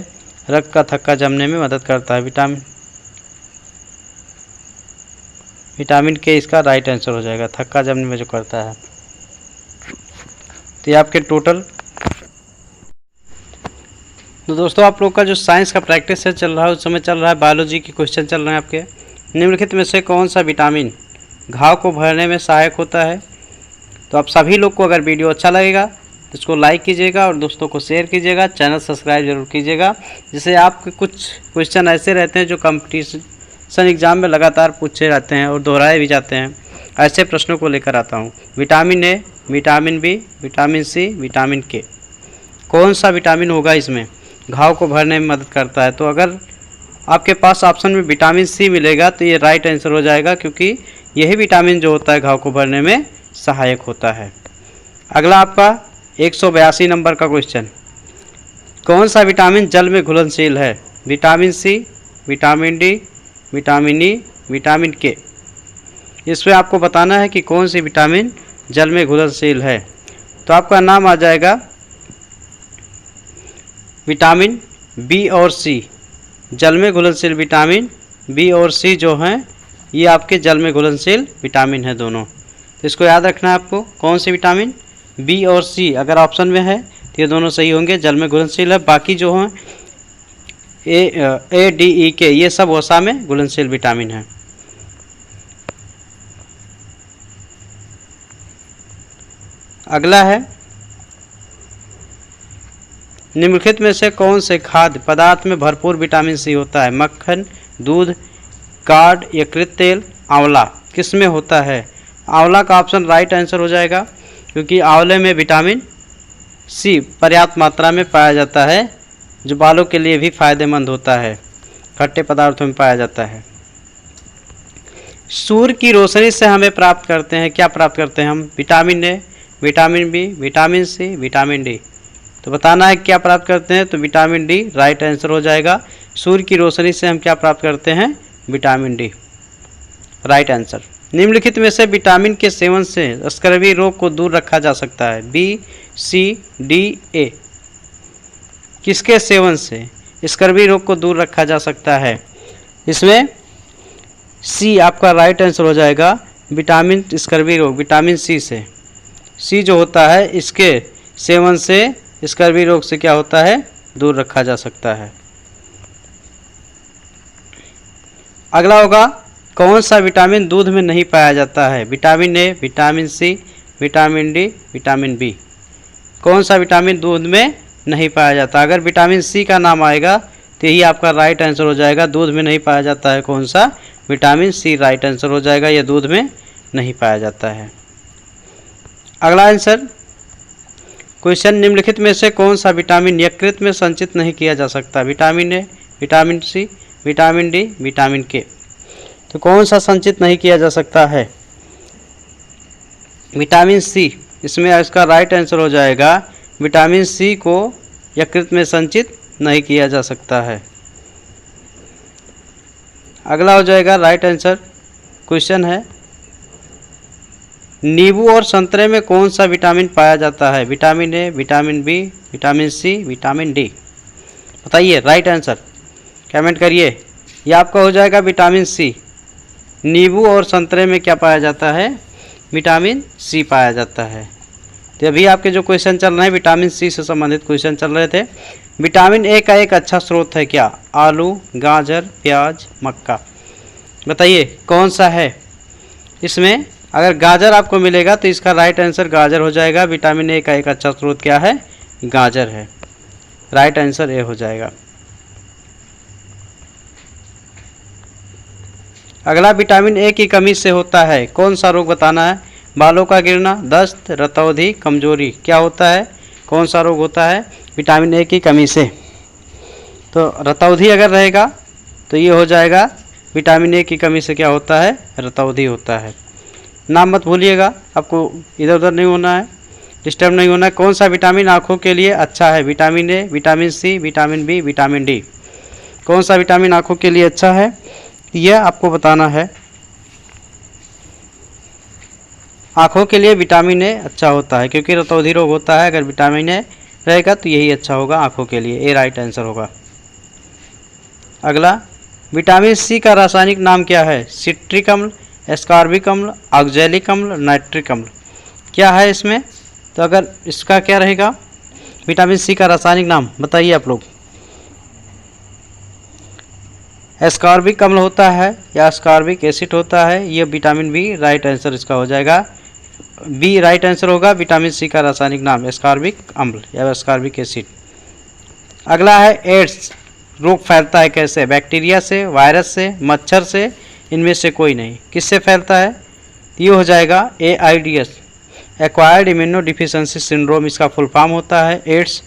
रक्त का थक्का जमने में मदद करता है। विटामिन के इसका राइट आंसर हो जाएगा, थक्का जमने में जो करता है। तो ये आपके टोटल। तो दोस्तों आप लोग का जो साइंस का प्रैक्टिस है चल रहा है, उस समय चल रहा है बायोलॉजी के क्वेश्चन चल रहे हैं आपके। निम्नलिखित में से कौन सा विटामिन घाव को भरने में सहायक होता है? तो आप सभी लोग को अगर वीडियो अच्छा लगेगा इसको लाइक कीजिएगा और दोस्तों को शेयर कीजिएगा, चैनल सब्सक्राइब जरूर कीजिएगा, जिससे आपके कुछ क्वेश्चन ऐसे रहते हैं जो कंपटीशन एग्ज़ाम में लगातार पूछे जाते हैं और दोहराए भी जाते हैं। ऐसे प्रश्नों को लेकर आता हूँ। Vitamin A, vitamin B, vitamin C, vitamin K, कौन सा विटामिन होगा इसमें घाव को भरने में मदद करता है? तो अगर आपके पास ऑप्शन में विटामिन सी मिलेगा तो ये राइट आंसर हो जाएगा, क्योंकि यही विटामिन जो होता है घाव को भरने में सहायक होता है। अगला आपका 182 नंबर का क्वेश्चन, कौन सा विटामिन जल में घुलनशील है? Vitamin C, vitamin D, vitamin E, vitamin K. इसमें आपको बताना है कि कौन सी विटामिन जल में घुलनशील है। तो आपका नाम आ जाएगा विटामिन बी और सी। जल में घुलनशील विटामिन बी और सी जो हैं ये आपके जल में घुलनशील विटामिन है दोनों। तो इसको याद रखना है आपको, कौन सी विटामिन बी और सी अगर ऑप्शन में है तो ये दोनों सही होंगे, जल में घुलनशील है। बाकी जो हैं ए डी ई के ये सब वसा में घुलनशील विटामिन है। अगला है, निम्नलिखित में से कौन से खाद्य पदार्थ में भरपूर विटामिन सी होता है? मक्खन, दूध, कार्ड, यकृत तेल, आंवला। किस में होता है? आंवला का ऑप्शन राइट आंसर हो जाएगा, क्योंकि आंवले में विटामिन सी पर्याप्त मात्रा में पाया जाता है, जो बालों के लिए भी फायदेमंद होता है, खट्टे पदार्थों में पाया जाता है। सूर्य की रोशनी से हमें प्राप्त करते हैं, क्या प्राप्त करते हैं हम? Vitamin A, vitamin B, vitamin C, vitamin D. तो बताना है क्या प्राप्त करते हैं, तो विटामिन डी राइट आंसर हो जाएगा। सूर्य की रोशनी से हम क्या प्राप्त करते हैं? Vitamin D, right answer. निम्नलिखित में से विटामिन के सेवन से स्कर्वी रोग को दूर रखा जा सकता है? बी, सी, डी, ए। किसके सेवन से स्कर्वी रोग को दूर रखा जा सकता है? इसमें सी आपका राइट आंसर हो जाएगा। विटामिन स्कर्वी रोग विटामिन सी से, सी जो होता है इसके सेवन से स्कर्वी रोग से क्या होता है? दूर रखा जा सकता है। अगला होगा, कौन सा विटामिन दूध में नहीं पाया जाता है? Vitamin A, vitamin C, vitamin D, vitamin B. कौन सा विटामिन दूध में नहीं पाया जाता? अगर विटामिन सी का नाम आएगा तो यही आपका राइट आंसर हो जाएगा। दूध में नहीं पाया जाता है कौन सा? विटामिन सी राइट आंसर हो जाएगा, यह दूध में नहीं पाया जाता है। अगला आंसर क्वेश्चन, निम्नलिखित में से कौन सा विटामिन यकृत में संचित नहीं किया जा सकता? Vitamin A, vitamin C, vitamin D, vitamin K. तो कौन सा संचित नहीं किया जा सकता है? विटामिन सी, इसमें इसका राइट आंसर हो जाएगा। विटामिन सी को यकृत में संचित नहीं किया जा सकता है। अगला हो जाएगा राइट आंसर। क्वेश्चन है, नींबू और संतरे में कौन सा विटामिन पाया जाता है? Vitamin A, vitamin B, vitamin C, vitamin D. बताइए राइट आंसर, कमेंट करिए। यह आपका हो जाएगा विटामिन सी। नींबू और संतरे में क्या पाया जाता है? विटामिन सी पाया जाता है। तो अभी आपके जो क्वेश्चन चल रहे हैं विटामिन सी से संबंधित क्वेश्चन चल रहे थे। विटामिन ए का एक अच्छा स्रोत है क्या? आलू, गाजर, प्याज, मक्का। बताइए कौन सा है? इसमें अगर गाजर आपको मिलेगा तो इसका राइट आंसर गाजर हो जाएगा। विटामिन ए का एक अच्छा स्रोत क्या है? गाजर है, राइट आंसर ए हो जाएगा। अगला, विटामिन ए की कमी से होता है कौन सा रोग? बताना है। बालों का गिरना, दस्त, रतौंधी, कमजोरी। क्या होता है? कौन सा रोग होता है विटामिन ए की कमी से? तो रतौंधी अगर रहेगा तो ये हो जाएगा विटामिन ए की कमी से क्या होता है? रतौंधी होता है। नाम मत भूलिएगा, आपको इधर उधर नहीं होना है, डिस्टर्ब नहीं होना है। कौन सा विटामिन आँखों के लिए अच्छा है? Vitamin A, vitamin C, vitamin B, vitamin D. कौन सा विटामिन आँखों के लिए अच्छा है यह आपको बताना है। आँखों के लिए विटामिन ए अच्छा होता है, क्योंकि रतौंधी रोग होता है। अगर विटामिन ए रहेगा तो यही अच्छा होगा आँखों के लिए, ए राइट आंसर होगा। अगला, विटामिन सी का रासायनिक नाम क्या है? सिट्रिक अम्ल, एस्कॉर्बिक अम्ल, ऑक्जेलिक अम्ल, नाइट्रिक अम्ल। क्या है इसमें? तो अगर इसका क्या रहेगा विटामिन सी का रासायनिक नाम? बताइए आप लोग। एस्कॉर्बिक अम्ल होता है या एस्कॉर्बिक एसिड होता है, ये विटामिन बी राइट आंसर इसका हो जाएगा। बी राइट आंसर होगा। विटामिन सी का रासायनिक नाम एस्कॉर्बिक अम्ल या एस्कॉर्बिक एसिड। अगला है एड्स रोग फैलता है कैसे? बैक्टीरिया से, वायरस से, मच्छर से, इनमें से कोई नहीं। किससे फैलता है? ये हो जाएगा AIDS acquired immuno deficiency syndrome, इसका फुल फॉर्म होता है एड्स।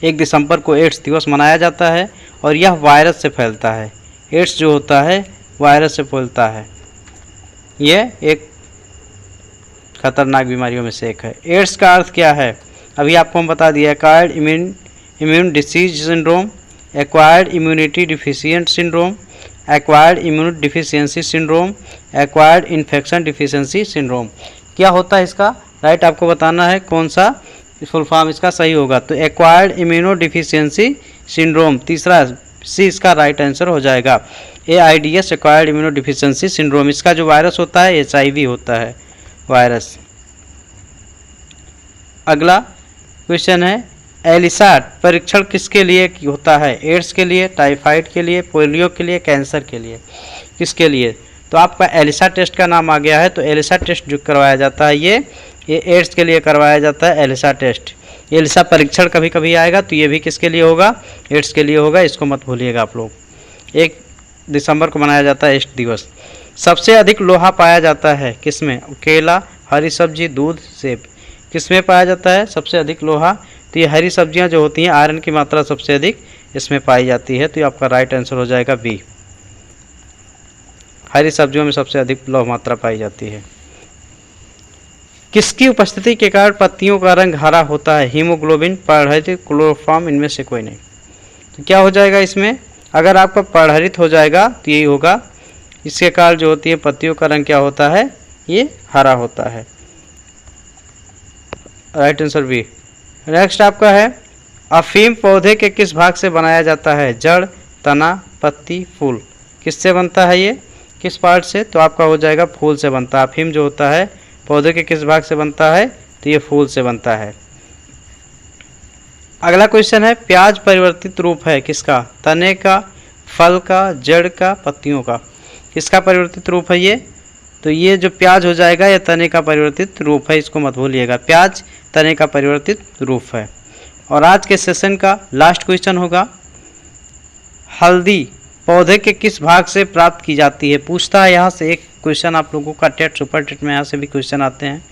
1 दिसंबर को एड्स दिवस मनाया जाता है और यह वायरस से फैलता है। एड्स जो होता है वायरस से फैलता है। यह एक खतरनाक बीमारियों में से एक है। एड्स का अर्थ क्या है? अभी आपको हम बता दिया, acquired immune disease syndrome, acquired immunity deficient syndrome, acquired immune deficiency syndrome, acquired infection deficiency syndrome. क्या होता है इसका? राइट आपको बताना है कौन सा फुल फॉर्म इसका सही होगा। तो एक्वायर्ड इम्यूनो डिफिशियंसी सिंड्रोम, तीसरा सी इसका राइट आंसर हो जाएगा। AIDS acquired immuno deficiency syndrome. इसका जो वायरस होता है HIV होता है वायरस। अगला क्वेश्चन है एलिसा परीक्षण किसके लिए होता है? एड्स के लिए, टाइफाइड के लिए, पोलियो के लिए, कैंसर के लिए, किसके लिए? तो आपका एलिसा टेस्ट का नाम आ गया है। तो एलिसा टेस्ट जो करवाया जाता है ये एड्स के लिए करवाया जाता है एलिसा टेस्ट। एलिसा परीक्षण कभी कभी आएगा तो ये भी किसके लिए होगा? एड्स के लिए होगा, इसको मत भूलिएगा आप लोग। 1 दिसंबर को मनाया जाता है एड्स दिवस। सबसे अधिक लोहा पाया जाता है किसमें? केला, हरी सब्जी, दूध, सेब, किसमें पाया जाता है सबसे अधिक लोहा? तो ये हरी सब्जियां जो होती हैं आयरन की मात्रा सबसे अधिक इसमें पाई जाती है। तो ये आपका राइट आंसर हो जाएगा बी। हरी सब्जियों में सबसे अधिक लौह मात्रा पाई जाती है। किसकी उपस्थिति के कारण पत्तियों का रंग हरा होता है? हीमोग्लोबिन, पर्णहरित, क्लोरोफॉर्म, इनमें से कोई नहीं। तो क्या हो जाएगा इसमें? अगर आपका पर्णहरित हो जाएगा तो यही होगा। इसके कारण जो होती है पत्तियों का रंग क्या होता है? ये हरा होता है। Right answer B. नेक्स्ट आपका है अफीम पौधे के किस भाग से बनाया जाता है? जड़, तना, पत्ती, फूल, किससे बनता है ये? किस पार्ट से? तो आपका हो जाएगा फूल से बनता है। अफीम जो होता है पौधे के किस भाग से बनता है? तो ये फूल से बनता है। अगला क्वेश्चन है प्याज परिवर्तित रूप है किसका? तने का, फल का, जड़ का, पत्तियों का, किसका परिवर्तित रूप है ये? तो ये जो प्याज हो जाएगा ये तने का परिवर्तित रूप है, इसको मत भूलिएगा। प्याज तने का परिवर्तित रूप है। और आज के सेशन का लास्ट क्वेश्चन होगा हल्दी पौधे के किस भाग से प्राप्त की जाती है? पूछता है यहाँ से एक क्वेश्चन आप लोगों का टेट सुपर टेट में, यहाँ से भी क्वेश्चन आते हैं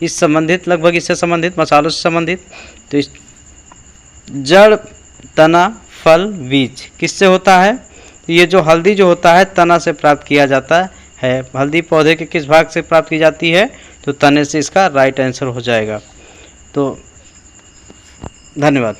इस संबंधित, लगभग इससे संबंधित, मसालों से संबंधित। तो इस जड़, तना, फल, बीज किससे होता है? तो ये जो हल्दी जो होता है तना से प्राप्त किया जाता है। हल्दी पौधे के किस भाग से प्राप्त की जाती है? तो तने से, इसका राइट आंसर हो जाएगा। तो धन्यवाद।